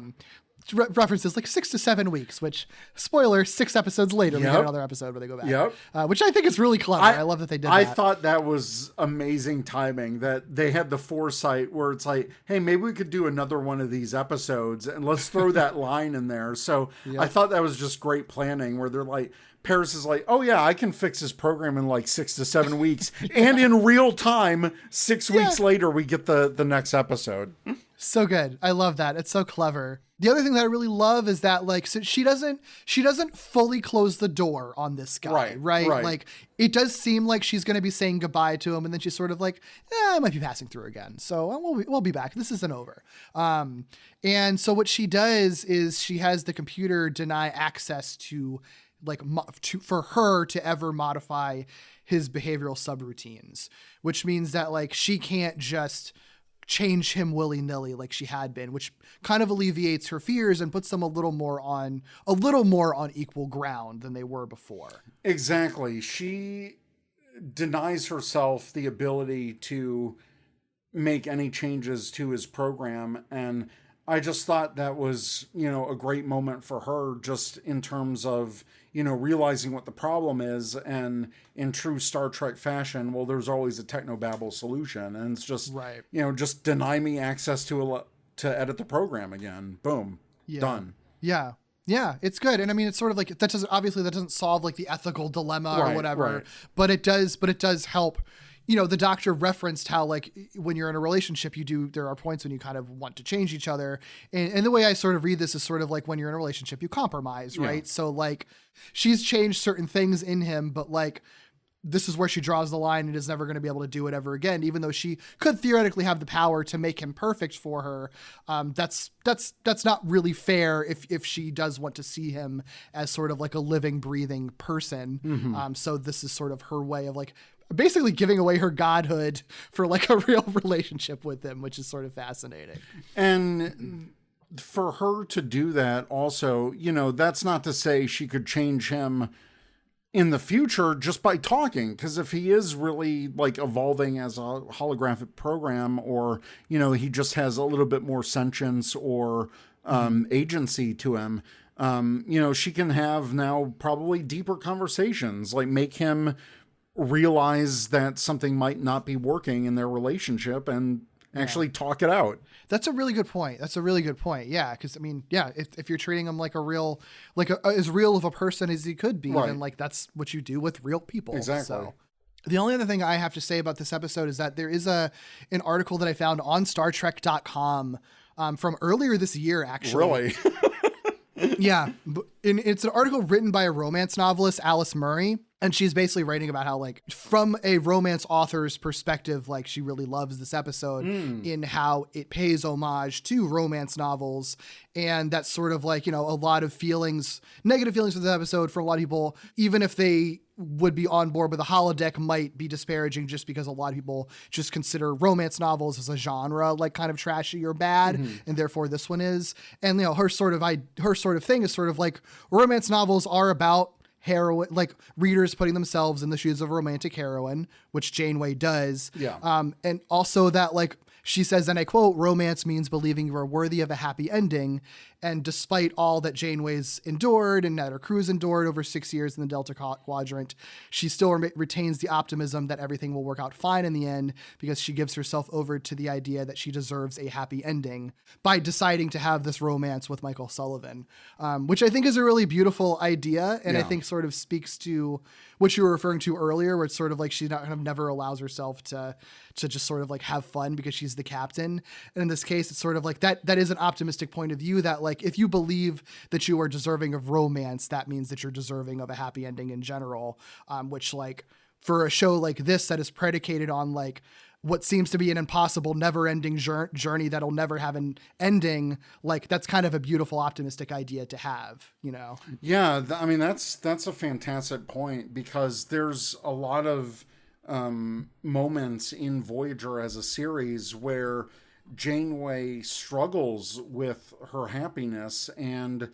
References like 6 to 7 weeks, which, spoiler, 6 episodes later, we get another episode where they go back. Which I think is really clever. I love that they did that. I thought that was amazing timing, that they had the foresight where it's like, hey, maybe we could do another one of these episodes and let's throw that line in there. So I thought that was just great planning where they're like, Paris is like, oh yeah, I can fix this program in like 6 to 7 weeks. And in real time, 6 weeks later, we get the next episode. So good. I love that. It's so clever. The other thing that I really love is that, like, so she doesn't fully close the door on this guy, right? Like, it does seem like she's going to be saying goodbye to him, and then she's sort of like, I might be passing through again, so we'll be back. This isn't over. And so what she does is she has the computer deny access to, like, for her to ever modify his behavioral subroutines, which means that, like, she can't just change him willy-nilly like she had been, which kind of alleviates her fears and puts them a little more on equal ground than they were before. Exactly. She denies herself the ability to make any changes to his program, and I just thought that was, you know, a great moment for her, just in terms of, you know, realizing what the problem is, and in true Star Trek fashion, well, there's always a technobabble solution, and it's just, you know, just deny me access to edit the program again. Boom. Done. Yeah. Yeah, it's good. And I mean, it's sort of like, that doesn't solve like the ethical dilemma or whatever, but it does help, you know, the Doctor referenced how, like, when you're in a relationship, there are points when you kind of want to change each other. And the way I sort of read this is sort of like when you're in a relationship, you compromise, right? Yeah. So like she's changed certain things in him, but like, this is where she draws the line and is never going to be able to do it ever again, even though she could theoretically have the power to make him perfect for her. That's not really fair if she does want to see him as sort of like a living, breathing person. Mm-hmm. So this is sort of her way of like basically giving away her godhood for like a real relationship with him, which is sort of fascinating. And for her to do that also, you know, that's not to say she could change him in the future just by talking, because if he is really like evolving as a holographic program, or, you know, he just has a little bit more sentience or agency to him, you know, she can have now probably deeper conversations, like make him realize that something might not be working in their relationship and actually talk it out. That's a really good point. Yeah. Cause I mean, yeah, if you're treating him like a real, like as real of a person as he could be, then like, that's what you do with real people. Exactly. So the only other thing I have to say about this episode is that there is an article that I found on StarTrek.com from earlier this year, actually. Really? Yeah. It's an article written by a romance novelist, Alice Murray. And she's basically writing about how, like, from a romance author's perspective, like, she really loves this episode in how it pays homage to romance novels. And that's sort of like, you know, a lot of feelings, negative feelings for the episode for a lot of people, even if they would be on board with a holodeck, might be disparaging just because a lot of people just consider romance novels as a genre, like kind of trashy or bad. And therefore this one is. And, you know, her sort of thing is sort of like romance novels are about heroine, like readers putting themselves in the shoes of a romantic heroine, which Janeway does. Yeah. And also that, like, she says, and I quote, "Romance means believing you are worthy of a happy ending." And despite all that Janeway's endured and that her crew's endured over 6 years in the Delta Quadrant, she still retains the optimism that everything will work out fine in the end, because she gives herself over to the idea that she deserves a happy ending by deciding to have this romance with Michael Sullivan, which I think is a really beautiful idea. And I think sort of speaks to what you were referring to earlier, where it's sort of like she kind of never allows herself to just sort of like have fun because she's the captain. And in this case, it's sort of like that is an optimistic point of view, that like, if you believe that you are deserving of romance, that means that you're deserving of a happy ending in general, which, like, for a show like this that is predicated on like what seems to be an impossible, never-ending journey that'll never have an ending, like, that's kind of a beautiful, optimistic idea to have, you know? Yeah, I mean, that's a fantastic point, because there's a lot of moments in Voyager as a series where Janeway struggles with her happiness and,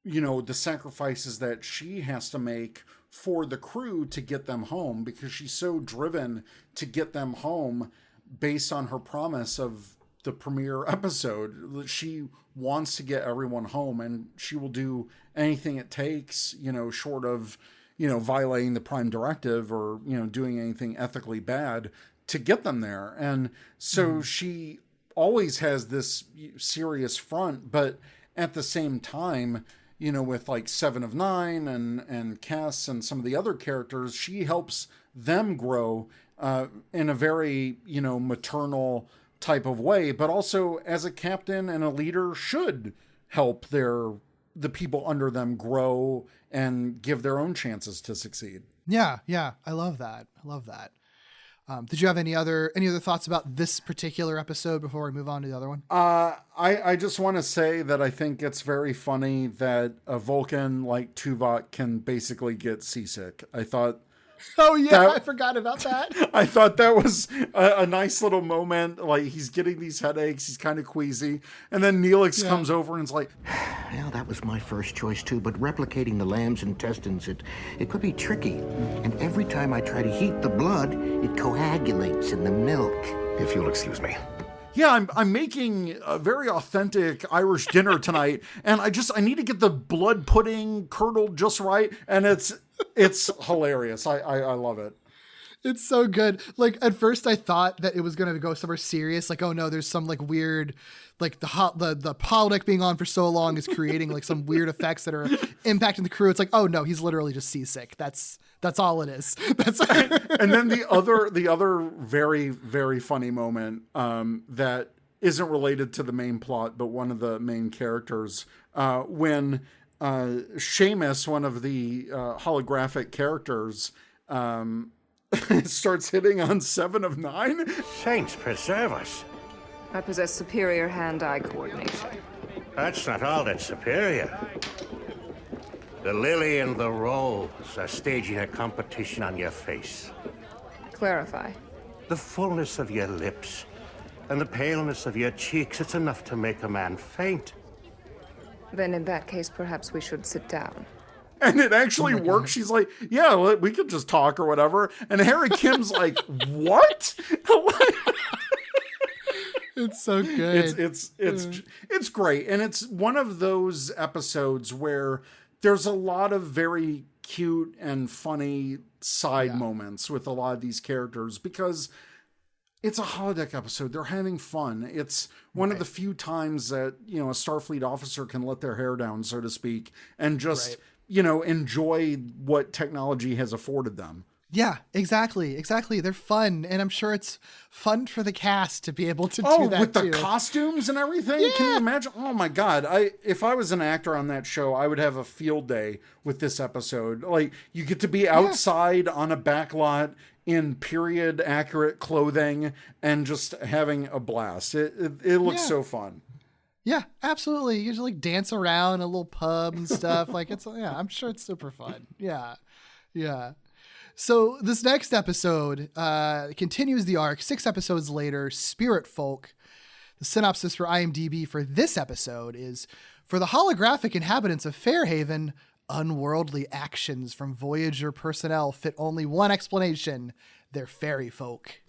you know, the sacrifices that she has to make for the crew to get them home, because she's so driven to get them home based on her promise of the premiere episode. She wants to get everyone home, and she will do anything it takes, you know, short of, you know, violating the Prime Directive or, you know, doing anything ethically bad to get them there. And so she always has this serious front, but at the same time, you know, with like Seven of Nine and Cass and some of the other characters, she helps them grow in a very, you know, maternal type of way, but also as a captain and a leader should help the people under them grow and give their own chances to succeed. Yeah. I love that. Did you have any other thoughts about this particular episode before we move on to the other one? I just want to say that I think it's very funny that a Vulcan like Tuvok can basically get seasick. I thought... Oh yeah, I forgot about that. I thought that was a nice little moment. Like, he's getting these headaches, he's kind of queasy, and then Neelix comes over and is like, "Well, that was my first choice too, but replicating the lamb's intestines, it could be tricky. And every time I try to heat the blood, it coagulates in the milk. If you'll excuse me." Yeah, I'm making a very authentic Irish dinner tonight, and I need to get the blood pudding curdled just right, and it's hilarious. I love it. It's so good. Like at first I thought that it was going to go somewhere serious. Like, oh no, there's some like weird, like the holodeck being on for so long is creating like some weird effects that are impacting the crew. It's like, oh no, he's literally just seasick. That's all it is. And then the other very, very funny moment that isn't related to the main plot, but one of the main characters, when Seamus, one of the holographic characters, starts hitting on 7 of 9. Saints preserve us. I possess superior hand-eye coordination. That's not all that's superior. The Lily and the Rose are staging a competition on your face. Clarify. The fullness of your lips and the paleness of your cheeks, it's enough to make a man faint. Then in that case, perhaps we should sit down. And it actually works. She's like, yeah, we could just talk or whatever. And Harry Kim's like, what? It's so good. It's great. And it's one of those episodes where there's a lot of very cute and funny side moments with a lot of these characters because it's a holodeck episode. They're having fun. It's one of the few times that, a Starfleet officer can let their hair down, so to speak, and just, enjoy what technology has afforded them. Yeah, exactly. They're fun. And I'm sure it's fun for the cast to be able to do that with too. The costumes and everything. Yeah. Can you imagine? Oh my God. If I was an actor on that show, I would have a field day with this episode. Like you get to be outside on a back lot in period accurate clothing and just having a blast. It looks so fun. Yeah, absolutely. You just like dance around a little pub and stuff. Like I'm sure it's super fun. Yeah. So this next episode continues the arc. 6 episodes later, Spirit Folk. The synopsis for IMDb for this episode is, for the holographic inhabitants of Fairhaven, unworldly actions from Voyager personnel fit only one explanation: they're fairy folk.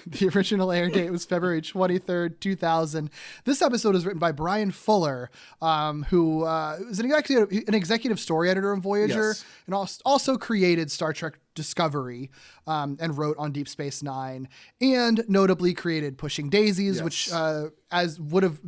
The original air date was February 23rd, 2000. This episode is written by Brian Fuller, who is an executive story editor on Voyager, and also created Star Trek Discovery, and wrote on Deep Space Nine, and notably created Pushing Daisies, which, as would have,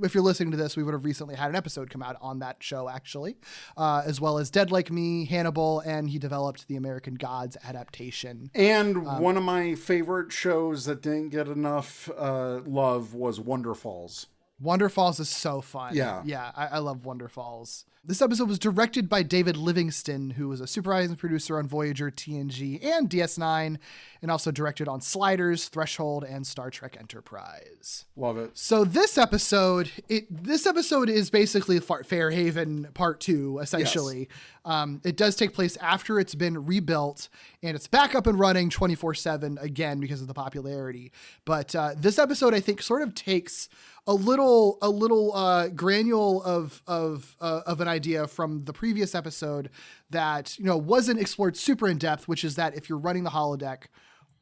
if you're listening to this, we would have recently had an episode come out on that show, actually, as well as Dead Like Me, Hannibal, and he developed the American Gods adaptation. And one of my favorite shows that didn't get enough love was Wonder Falls. Wonder Falls is so fun. Yeah, I love Wonder Falls. This episode was directed by David Livingston, who was a supervising producer on Voyager, TNG, and DS9, and also directed on Sliders, Threshold, and Star Trek Enterprise. Love it. So this episode is basically Fairhaven Part 2, essentially. Yes. It does take place after it's been rebuilt, and it's back up and running 24/7 again because of the popularity. But this episode, I think, sort of takes a little granule of an idea from the previous episode that wasn't explored super in depth, which is that if you're running the holodeck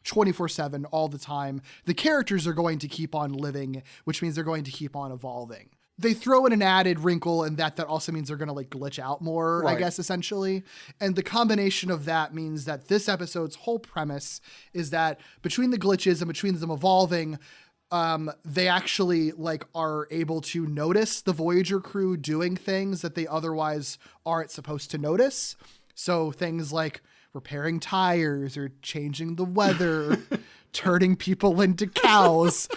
24/7 all the time, the characters are going to keep on living, which means they're going to keep on evolving. They throw in an added wrinkle, and that also means they're going to like glitch out more, right, I guess, essentially. And the combination of that means that this episode's whole premise is that between the glitches and between them evolving, they actually like are able to notice the Voyager crew doing things that they otherwise aren't supposed to notice. So things like repairing tires or changing the weather, turning people into cows.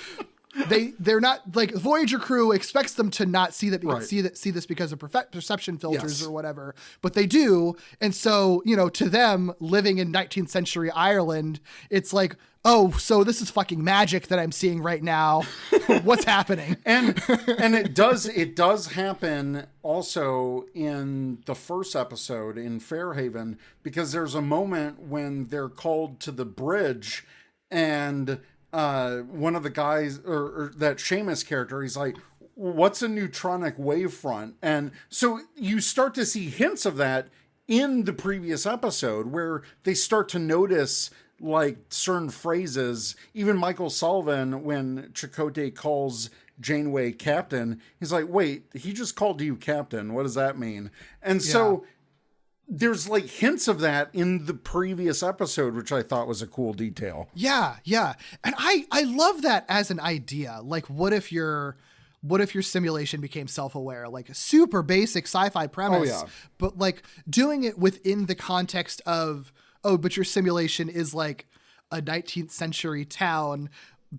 They're not like Voyager crew expects them to not see that, right, see this because of perception filters, yes, or whatever, but they do. And so, to them living in 19th century Ireland, it's like, oh, so this is fucking magic that I'm seeing right now. What's happening? And it does happen also in the first episode in Fairhaven, because there's a moment when they're called to the bridge and one of the guys, or that Seamus character, he's like, what's a neutronic wavefront? And so you start to see hints of that in the previous episode where they start to notice like certain phrases. Even Michael Sullivan, when Chakotay calls Janeway Captain, he's like, wait, he just called you Captain. What does that mean? And so there's like hints of that in the previous episode, which I thought was a cool detail. Yeah. And I love that as an idea. Like, what if your simulation became self-aware? Like a super basic sci-fi premise, but like doing it within the context of, but your simulation is like a 19th century town.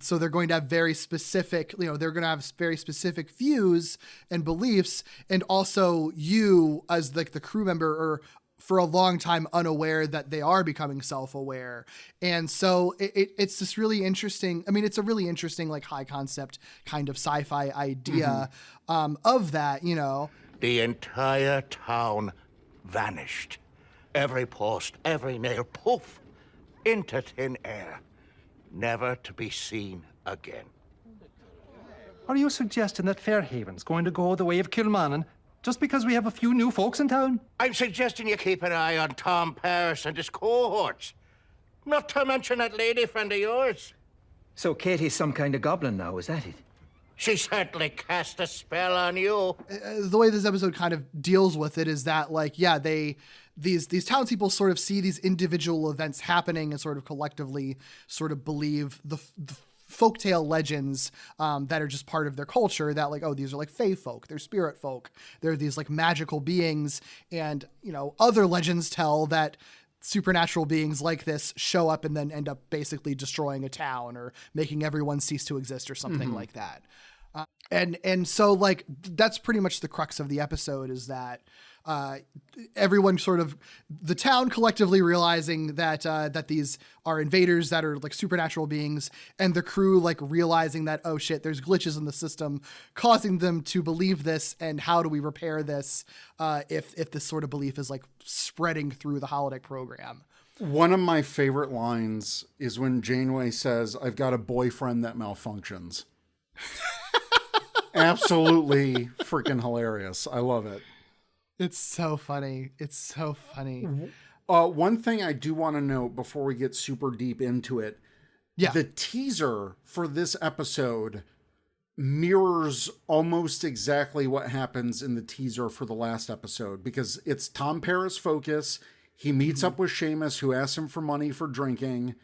So they're going to have very specific, they're going to have very specific views and beliefs. And also you as like the crew member are for a long time unaware that they are becoming self-aware. And so it's this really interesting, it's a really interesting, like high concept kind of sci-fi idea of that, The entire town vanished. Every post, every nail, poof, into thin air. Never to be seen again. Are you suggesting that Fairhaven's going to go the way of Kilmarnon just because we have a few new folks in town? I'm suggesting you keep an eye on Tom Paris and his cohorts. Not to mention that lady friend of yours. So Katie's some kind of goblin now, is that it? She certainly cast a spell on you. The way this episode kind of deals with it is that, like, these townspeople sort of see these individual events happening and sort of collectively sort of believe the folktale legends that are just part of their culture, that like, these are like fae folk, they're spirit folk, they're these like magical beings. And, other legends tell that supernatural beings like this show up and then end up basically destroying a town or making everyone cease to exist or something like that. And so like, that's pretty much the crux of the episode, is that everyone sort of, the town collectively realizing that these are invaders that are like supernatural beings, and the crew like realizing that, oh shit, there's glitches in the system causing them to believe this. And how do we repair this if this sort of belief is like spreading through the holodeck program? One of my favorite lines is when Janeway says, "I've got a boyfriend that malfunctions." Absolutely freaking hilarious. I love it. It's so funny. One thing I do want to note before we get super deep into it. Yeah. The teaser for this episode mirrors almost exactly what happens in the teaser for the last episode, because it's Tom Paris focus. He meets up with Seamus, who asks him for money for drinking,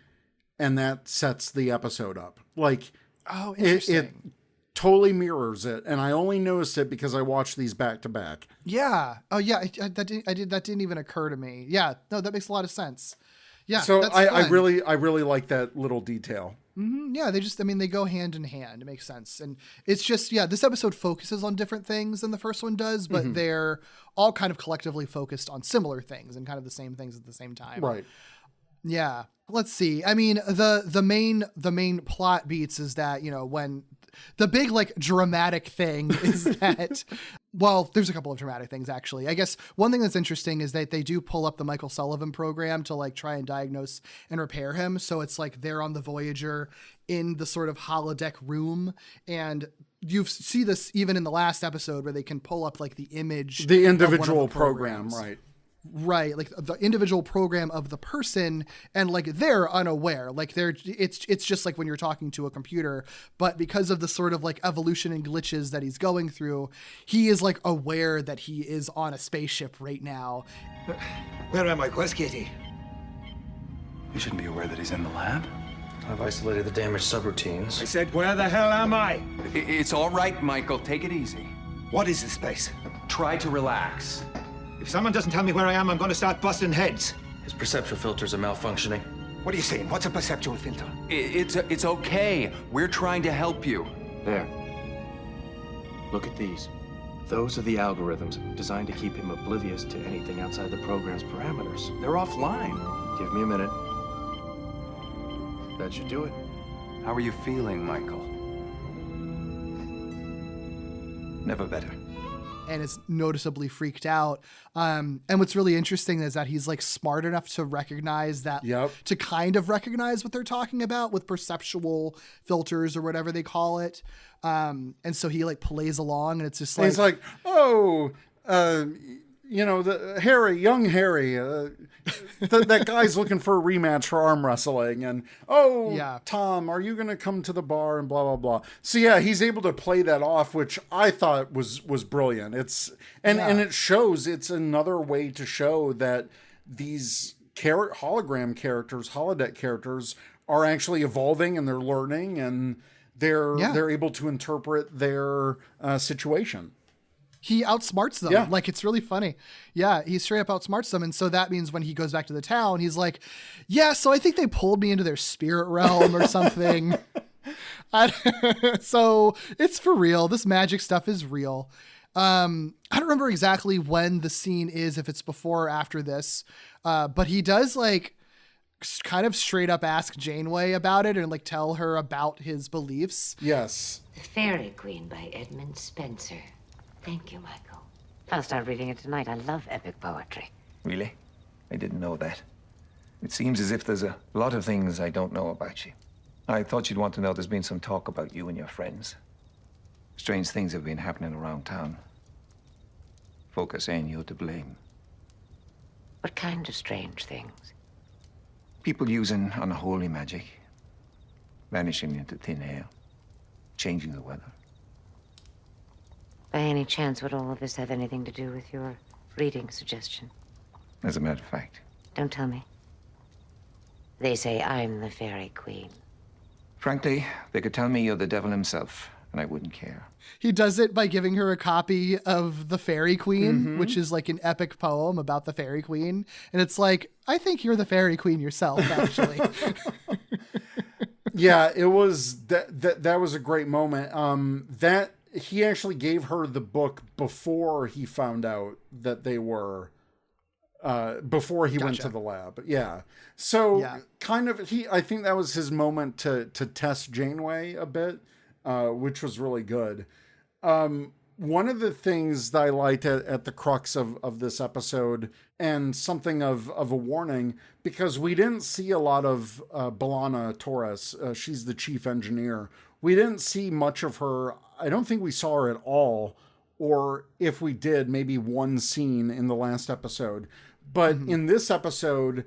and that sets the episode up. Like, interesting. It totally mirrors it, and I only noticed it because I watched these back to back. Yeah. Oh yeah. That didn't even occur to me. Yeah. No, that makes a lot of sense. Yeah. So that's I really like that little detail. Yeah. They go hand in hand. It makes sense. And it's just, this episode focuses on different things than the first one does, but they're all kind of collectively focused on similar things and kind of the same things at the same time. Right. Yeah. Let's see. The main plot beats is that, when the big like dramatic thing is that, well, there's a couple of dramatic things actually. I guess one thing that's interesting is that they do pull up the Michael Sullivan program to like try and diagnose and repair him. So it's like they're on the Voyager in the sort of holodeck room, and you see this even in the last episode where they can pull up like the image, the individual program, right, like the individual program of the person, and like they're unaware, like it's just like when you're talking to a computer, but because of the sort of like evolution and glitches that he's going through, he is like aware that he is on a spaceship right now. Where am I? Where's Katie? You shouldn't be aware that he's in the lab. I've isolated the damaged subroutines. I said, where the hell am I? It's all right, Michael. Take it easy. What is this place? Try to relax. If someone doesn't tell me where I am, I'm going to start busting heads. His perceptual filters are malfunctioning. What are you saying? What's a perceptual filter? It's okay. We're trying to help you. There. Look at these. Those are the algorithms designed to keep him oblivious to anything outside the program's parameters. They're offline. Give me a minute. That should do it. How are you feeling, Michael? Never better. And is noticeably freaked out. And what's really interesting is that he's like smart enough to recognize that, to kind of recognize what they're talking about with perceptual filters or whatever they call it. And so he like plays along, and it's just like, he's like, the young Harry, that guy's looking for a rematch for arm wrestling, and Tom, are you going to come to the bar, and blah blah blah. So yeah, he's able to play that off, which I thought was brilliant. And it shows. It's another way to show that these hologram characters, holodeck characters, are actually evolving, and they're learning, and they're able to interpret their situation. He outsmarts them. Yeah. Like, it's really funny. Yeah, he straight up outsmarts them. And so that means when he goes back to the town, he's like, yeah, so I think they pulled me into their spirit realm or something. So it's for real. This magic stuff is real. I don't remember exactly when the scene is, if it's before or after this. But he does like kind of straight up ask Janeway about it and like tell her about his beliefs. Yes. The Fairy Queen by Edmund Spenser. Thank you, Michael. I'll start reading it tonight. I love epic poetry. Really? I didn't know that. It seems as if there's a lot of things I don't know about you. I thought you'd want to know there's been some talk about you and your friends. Strange things have been happening around town. Folk are saying you're to blame. What kind of strange things? People using unholy magic. Vanishing into thin air. Changing the weather. By any chance, would all of this have anything to do with your reading suggestion? As a matter of fact. Don't tell me. They say I'm the Fairy Queen. Frankly, they could tell me you're the devil himself, and I wouldn't care. He does it by giving her a copy of The Fairy Queen, which is like an epic poem about the Fairy Queen. And it's like, I think you're the Fairy Queen yourself, actually. Yeah, it was that was a great moment. That he actually gave her the book before he found out that they were before he went to the lab. Yeah. So kind of I think that was his moment to test Janeway a bit, which was really good. One of the things that I liked at the crux of this episode, and something of a warning, because we didn't see a lot of B'Elanna Torres. She's the chief engineer. We didn't see much of her. I don't think we saw her at all, or if we did, maybe one scene in the last episode. But in this episode,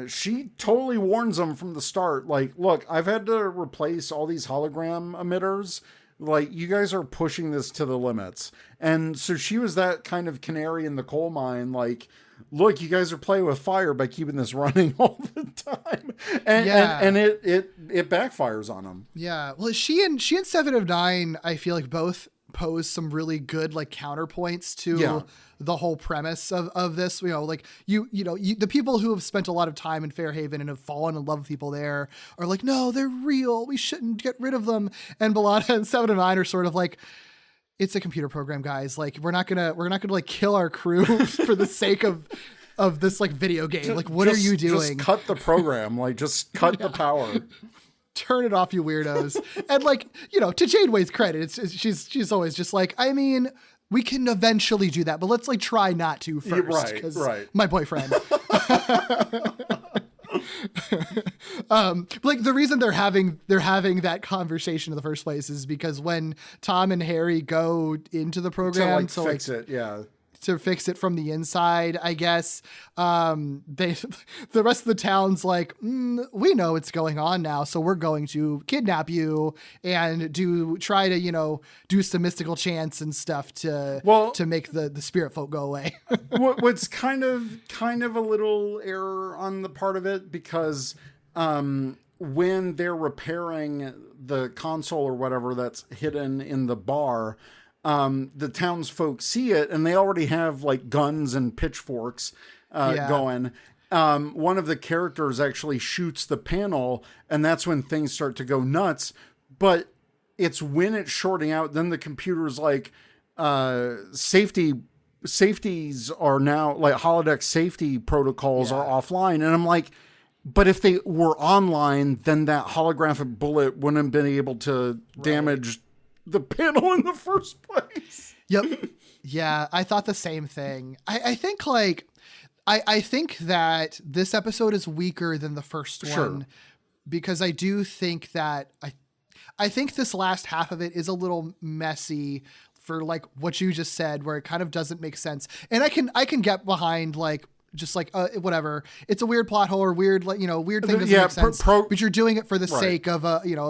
she totally warns them from the start. Like, look, I've had to replace all these hologram emitters. Like, you guys are pushing this to the limits. And so she was that kind of canary in the coal mine. Like, look, you guys are playing with fire by keeping this running all the time. And it backfires on them. Yeah. Well, she and Seven of Nine, I feel like both pose some really good like counterpoints to the whole premise of this. Like the people who have spent a lot of time in Fairhaven and have fallen in love with people there are like, no, they're real, we shouldn't get rid of them. And B'Elanna and Seven of Nine are sort of like, it's a computer program, guys. Like, we're not gonna like kill our crew for the sake of this like video game. Like, what are you doing? Just cut the program. Like, just cut the power. Turn it off, you weirdos. And like, to Janeway's credit, she's always just like, I mean, we can eventually do that, but let's like try not to first. Right. My boyfriend. Like, the reason they're having that conversation in the first place is because when Tom and Harry go into the program to fix it, to fix it from the inside, I guess, the rest of the town's like, we know what's going on now, so we're going to kidnap you and try to do some mystical chants and stuff to make the spirit folk go away. What's kind of a little error on the part of it, because when they're repairing the console or whatever that's hidden in the bar, the townsfolk see it, and they already have like guns and pitchforks going. One of the characters actually shoots the panel, and that's when things start to go nuts. But it's when it's shorting out, then the computer's like, safeties are now, like, holodeck safety protocols are offline. And I'm like, but if they were online, then that holographic bullet wouldn't have been able to damage the panel in the first place. Yep. Yeah, I thought the same thing. I think like I think that this episode is weaker than the first one, because I do think that I think this last half of it is a little messy for like what you just said, where it kind of doesn't make sense. And I can get behind like, just like whatever, it's a weird plot hole or weird, like, you know, weird thing doesn't make sense, but you're doing it for the sake of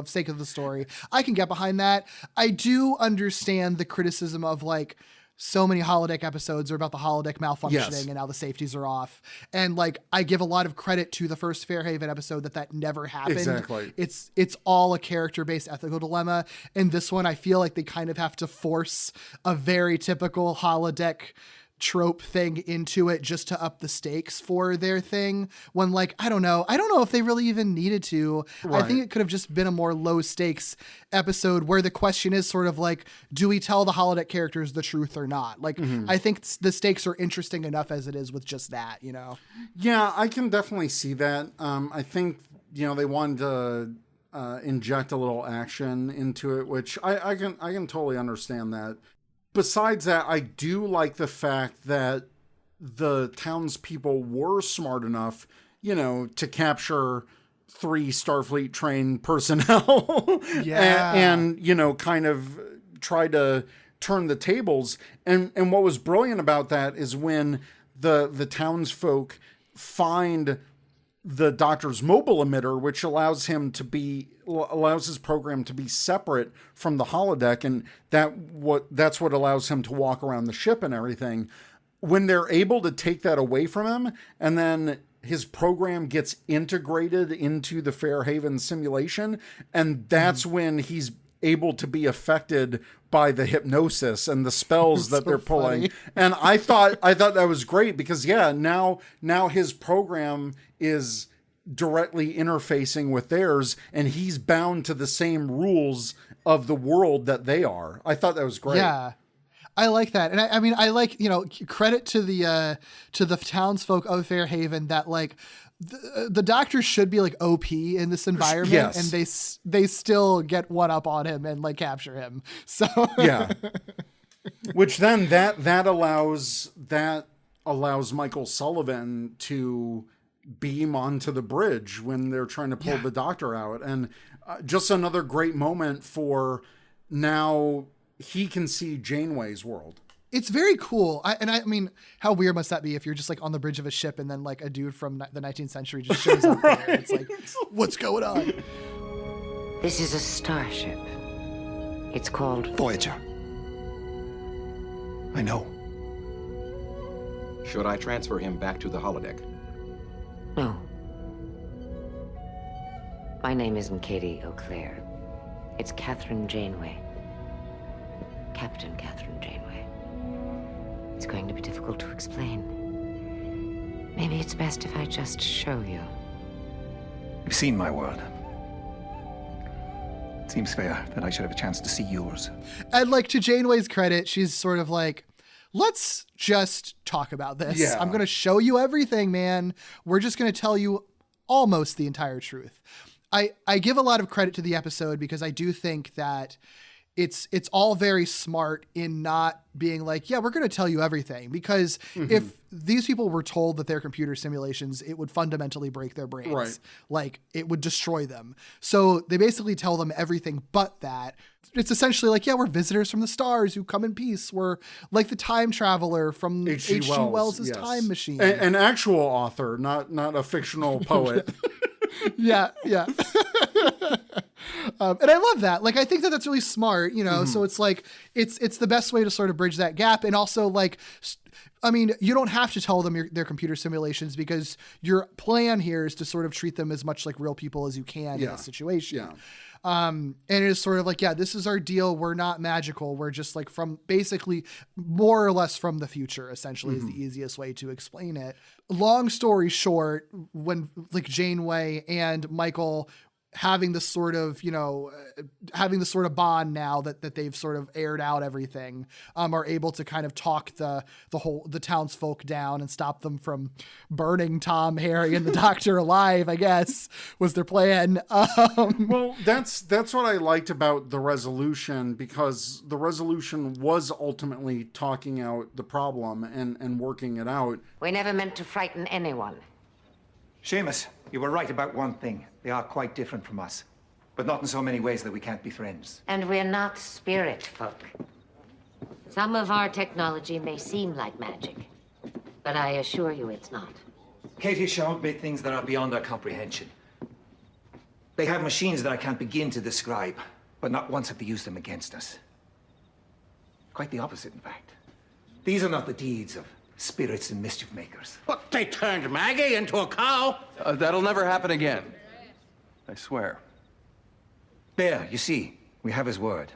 sake of the story. I can get behind that. I do understand the criticism of like, so many holodeck episodes are about the holodeck malfunctioning and now the safeties are off. And like, I give a lot of credit to the first Fairhaven episode that never happened. Exactly. It's all a character-based ethical dilemma. And this one, I feel like they kind of have to force a very typical holodeck trope thing into it just to up the stakes for their thing, when like, I don't know if they really even needed to. I think it could have just been a more low stakes episode where the question is sort of like, do we tell the holodeck characters the truth or not? Like, I think the stakes are interesting enough as it is with just that, you know? Yeah, I can definitely see that. I think, you know, they wanted to inject a little action into it, which I can totally understand that. Besides that, I do like the fact that the townspeople were smart enough, you know, to capture 3 Starfleet trained personnel and, you know, kind of try to turn the tables. And what was brilliant about that is when the townsfolk find the Doctor's mobile emitter, which allows his program to be separate from the holodeck, and that's what allows him to walk around the ship and everything. When they're able to take that away from him, and then his program gets integrated into the Fairhaven simulation, and that's when he's able to be affected by the hypnosis and the spells that they're pulling. And I thought that was great because now his program is directly interfacing with theirs, and he's bound to the same rules of the world that they are. I thought that was great. Yeah. I like that. And I mean, I like, you know, credit to the townsfolk of Fairhaven that like the Doctor should be like OP in this environment, and they still get one up on him and like capture him. So yeah, which then that allows Michael Sullivan to beam onto the bridge when they're trying to pull the Doctor out, and just another great moment for now he can see Janeway's world. It's very cool. I mean, how weird must that be if you're just like on the bridge of a ship and then like a dude from the 19th century just shows up there. It's like, what's going on? This is a starship. It's called Voyager. I know. Should I transfer him back to the holodeck? No. My name isn't Katie O'Clair. It's Catherine Janeway. Captain Catherine Janeway. It's going to be difficult to explain. Maybe it's best if I just show you. You've seen my world. It seems fair that I should have a chance to see yours. And like, to Janeway's credit, she's sort of like, let's just talk about this. Yeah. I'm going to show you everything, man. We're just going to tell you almost the entire truth. I give a lot of credit to the episode because I do think that it's all very smart in not being like, yeah, we're going to tell you everything, because if these people were told that they're computer simulations, it would fundamentally break their brains. Right. Like, it would destroy them. So they basically tell them everything but that. It's essentially like, yeah, we're visitors from the stars who come in peace. We're like the time traveler from H.G. Wells' Time Machine. An actual author, not a fictional poet. Yeah. And I love that. Like, I think that that's really smart, you know? So it's like, it's the best way to sort of bridge that gap. And also, like, I mean, you don't have to tell them they're computer simulations, because your plan here is to sort of treat them as much like real people as you can in a situation. Yeah. And it is sort of like, yeah, this is our deal. We're not magical. We're just like from basically more or less from the future, essentially, is the easiest way to explain it. Long story short, when like Janeway and Michael having this sort of, you know, having this sort of bond now that they've sort of aired out everything, are able to kind of talk the townsfolk down and stop them from burning Tom, Harry, and the Doctor alive, I guess, was their plan. Well, that's what I liked about the resolution, because the resolution was ultimately talking out the problem and working it out. We never meant to frighten anyone. Seamus, you were right about one thing. They are quite different from us, but not in so many ways that we can't be friends. And we're not spirit folk. Some of our technology may seem like magic, but I assure you it's not. Katie showed me things that are beyond our comprehension. They have machines that I can't begin to describe, but not once have they used them against us. Quite the opposite, in fact. These are not the deeds of spirits and mischief makers. What, they turned Maggie into a cow? That'll never happen again. I swear. There, you see, we have his word.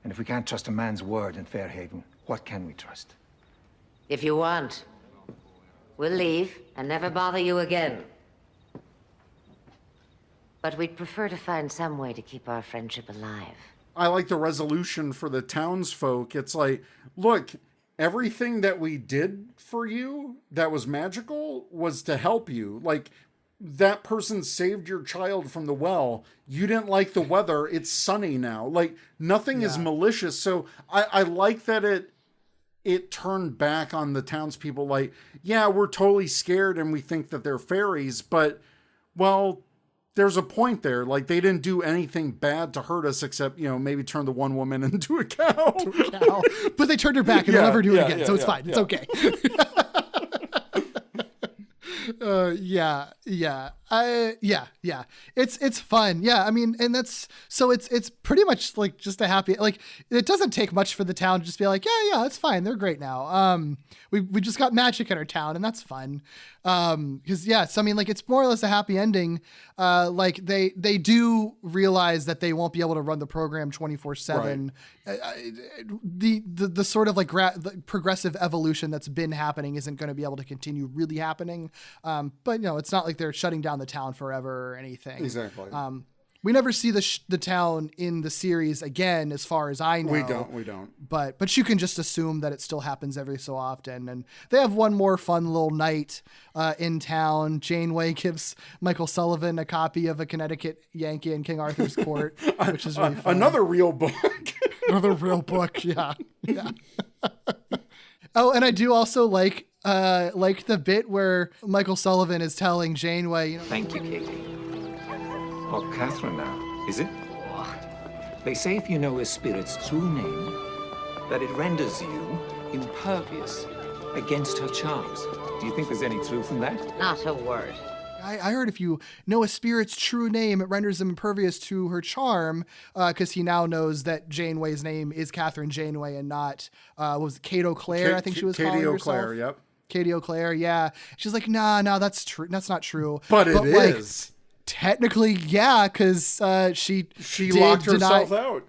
And if we can't trust a man's word in Fairhaven, what can we trust? If you want, we'll leave and never bother you again. But we'd prefer to find some way to keep our friendship alive. I like the resolution for the townsfolk. It's like, look, everything that we did for you that was magical was to help you. Like, that person saved your child from the well. You didn't like the weather. It's sunny now. Like, nothing is malicious. So I like that it turned back on the townspeople. Like, yeah, we're totally scared and we think that they're fairies, but, well, there's a point there. Like, they didn't do anything bad to hurt us except, maybe turn the one woman into a cow. But they turned her back and they'll never do it again. So it's fine. It's okay. Yeah. It's fun. Yeah. I mean, and it's pretty much like just a happy, like, it doesn't take much for the town to just be like, yeah, it's fine. They're great now. We just got magic in our town and that's fun. So I mean, like, it's more or less a happy ending. Like they do realize that they won't be able to run the program 24/7. The sort of like the progressive evolution that's been happening isn't going to be able to continue really happening. But it's not like they're shutting down the town forever or anything. Exactly. We never see the town in the series again, as far as I know. We don't. But you can just assume that it still happens every so often. And they have one more fun little night in town. Janeway gives Michael Sullivan a copy of A Connecticut Yankee in King Arthur's Court, which is really fun. Another real book. Another real book. Yeah. Oh, and I do also like the bit where Michael Sullivan is telling Janeway, Thank you, Katie. Or Catherine now, is it? They say if you know a spirit's true name, that it renders you impervious against her charms. Do you think there's any truth in that? Not a word. I heard if you know a spirit's true name, it renders them impervious to her charm, because he now knows that Janeway's name is Catherine Janeway and not, what was it, Kate O'Clair, I think she was calling herself. Katie O'Clair, yep. Katie O'Clair, yeah. She's like, nah, that's true. That's not true. But it is. Technically, yeah, because she locked herself out.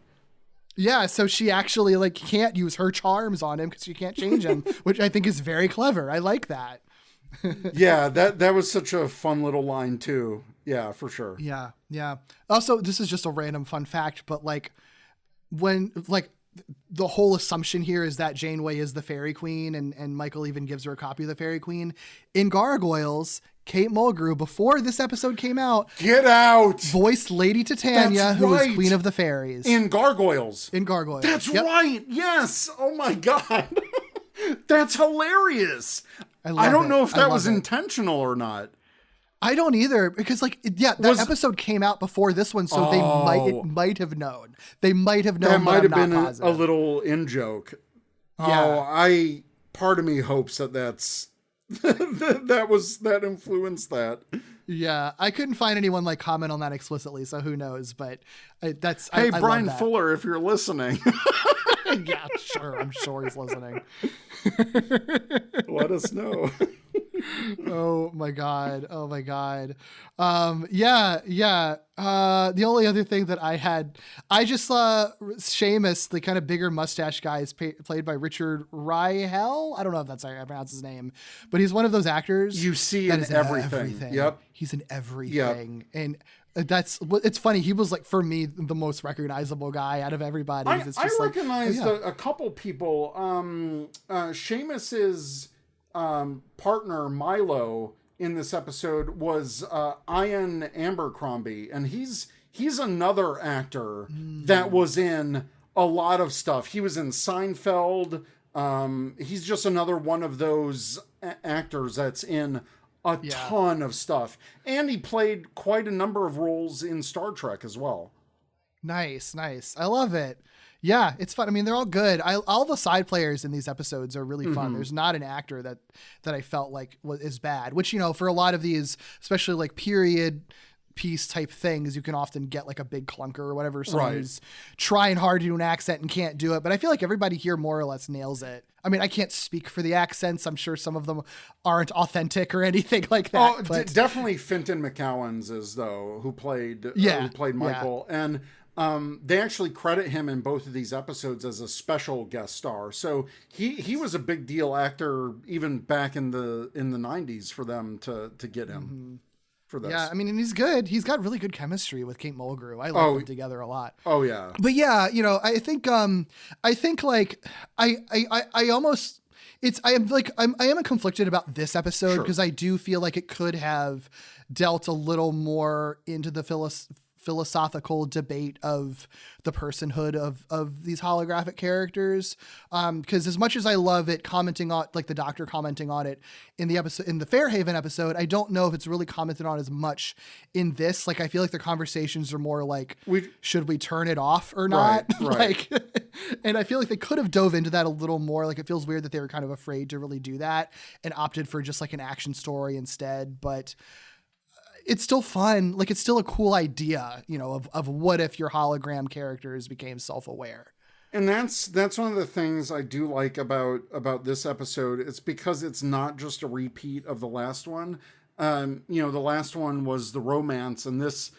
Yeah, so she actually can't use her charms on him because she can't change him, which I think is very clever. I like that. Yeah, that was such a fun little line too. Yeah, for sure. Yeah. Also, this is just a random fun fact, but when the whole assumption here is that Janeway is the Fairy Queen, and Michael even gives her a copy of the Fairy Queen. In Gargoyles, Kate Mulgrew, before this episode came out, voiced Lady Titania, who is Queen of the Fairies. In Gargoyles. That's right. Yes. Oh my God. That's hilarious. I don't know if that was intentional or not. I don't either, because that episode came out before this one, so they might have known. They might have known. That might have been a little in joke. Yeah. Part of me hopes that's that influenced that. Yeah, I couldn't find anyone comment on that explicitly, so who knows? But that's hey, I Brian love that. Fuller, if you're listening. Yeah, sure. I'm sure he's listening. Let us know. Oh my God. Yeah. The only other thing that I just saw Seamus, the kind of bigger mustache guy, is played by Richard Riehl. I don't know if that's how I pronounce his name, but he's one of those actors you see in everything. Yep. He's in everything. Yep. And it's funny. He was for me, the most recognizable guy out of everybody. I recognized a couple people. Seamus's partner Milo in this episode was Ian Abercrombie, and he's another actor that was in a lot of stuff. He was in Seinfeld. He's just another one of those actors that's in a ton of stuff, and he played quite a number of roles in Star Trek as well. Nice. I love it. Yeah, it's fun. I mean, they're all good. All the side players in these episodes are really fun. There's not an actor that I felt like is bad, which, you know, for a lot of these, especially like period piece type things, you can often get like a big clunker or whatever. Someone who's trying hard to do an accent and can't do it. But I feel like everybody here more or less nails it. I mean, I can't speak for the accents. I'm sure some of them aren't authentic or anything like that. Oh, definitely Fintan McCowan's is, though, who played Michael. And they actually credit him in both of these episodes as a special guest star. So he was a big deal actor even back in the 90s for them to get him for this. Yeah, I mean, and he's good. He's got really good chemistry with Kate Mulgrew. I like them together a lot. Oh yeah. But yeah, you know, I think like I am conflicted about this episode because I do feel like it could have dealt a little more into the philosophical debate of the personhood of these holographic characters. Because as much as I love it commenting on, like the Doctor commenting on it in the episode, in the Fairhaven episode, I don't know if it's really commented on as much in this. Like, I feel like the conversations are more like, should we turn it off or not? Right. Like, and I feel like they could have dove into that a little more. Like, it feels weird that they were kind of afraid to really do that and opted for just like an action story instead. But it's still fun. Like, it's still a cool idea, you know, of what if your hologram characters became self-aware. And that's one of the things I do like about this episode. It's because it's not just a repeat of the last one. You know, the last one was the romance, and this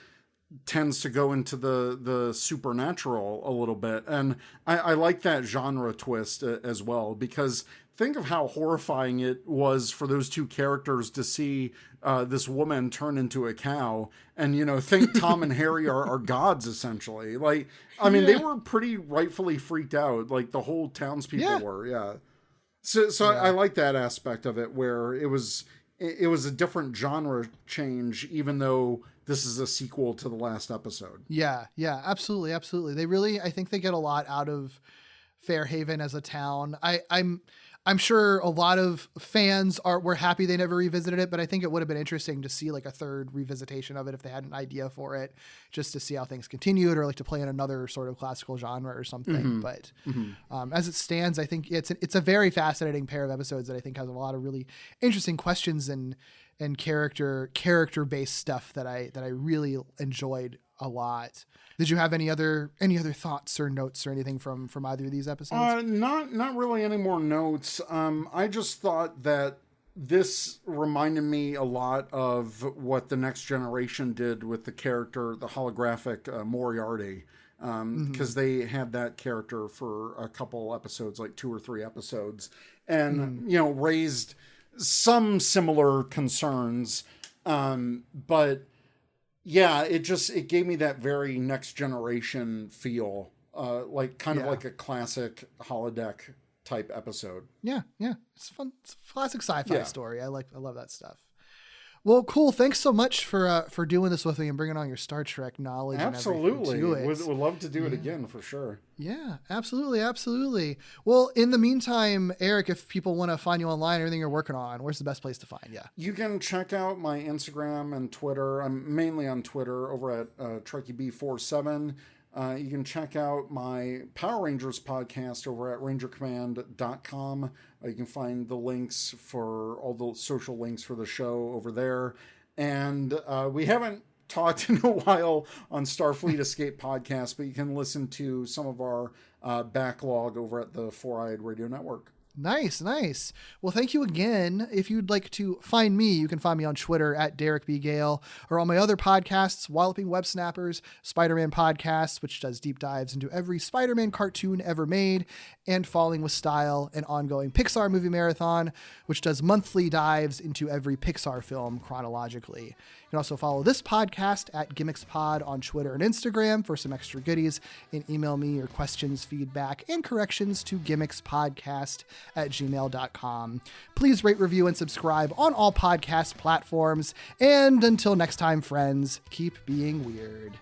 tends to go into the supernatural a little bit. And I like that genre twist as well, because think of how horrifying it was for those two characters to see this woman turn into a cow, and, you know, think Tom and Harry are gods, essentially. Like, I mean, they were pretty rightfully freaked out. Like, the whole townspeople were. Yeah. So I like that aspect of it, where it was a different genre change, even though this is a sequel to the last episode. Yeah, absolutely, absolutely. They really, I think they get a lot out of Fairhaven as a town. I'm sure a lot of fans were happy they never revisited it, but I think it would have been interesting to see like a third revisitation of it if they had an idea for it, just to see how things continued, or like to play in another sort of classical genre or something. But as it stands, I think it's a very fascinating pair of episodes that I think has a lot of really interesting questions and character based stuff that I really enjoyed a lot. Did you have any other thoughts or notes or anything from either of these episodes? Not really any more notes. I just thought that this reminded me a lot of what the Next Generation did with the character, the holographic Moriarty, because they had that character for a couple episodes, like 2 or 3 episodes, and you know, raised some similar concerns, but yeah, it gave me that very Next Generation feel, like kind of like a classic holodeck type episode. Yeah, it's fun. It's a classic sci-fi story. I love that stuff. Well, cool. Thanks so much for doing this with me and bringing on your Star Trek knowledge. Absolutely. And everything to it. Would love to do it again for sure. Yeah, absolutely. Well, in the meantime, Eric, if people want to find you online, everything you're working on, where's the best place to find you? You can check out my Instagram and Twitter. I'm mainly on Twitter over at TrekkieB47. You can check out my Power Rangers podcast over at rangercommand.com. You can find the links for all the social links for the show over there. And we haven't talked in a while on Starfleet Escape podcast, but you can listen to some of our backlog over at the Four Eyed Radio Network. Nice. Well, thank you again. If you'd like to find me, you can find me on Twitter at Derek B. Gale, or on my other podcasts, Walloping Web Snappers, Spider-Man Podcast, which does deep dives into every Spider-Man cartoon ever made, and Falling with Style, an ongoing Pixar movie marathon, which does monthly dives into every Pixar film chronologically. You can also follow this podcast at Gimmicks Pod on Twitter and Instagram for some extra goodies, and email me your questions, feedback, and corrections to gimmicspodcast@gmail.com. Please rate, review, and subscribe on all podcast platforms. And until next time, friends, keep being weird.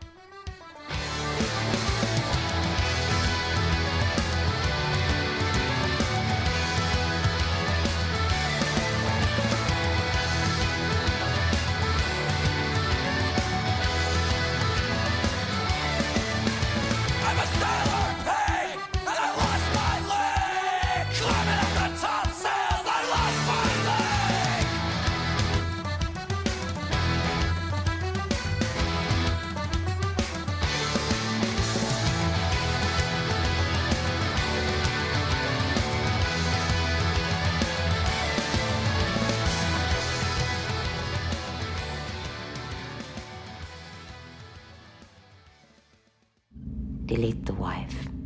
I'm a sailor pig! delete the wife.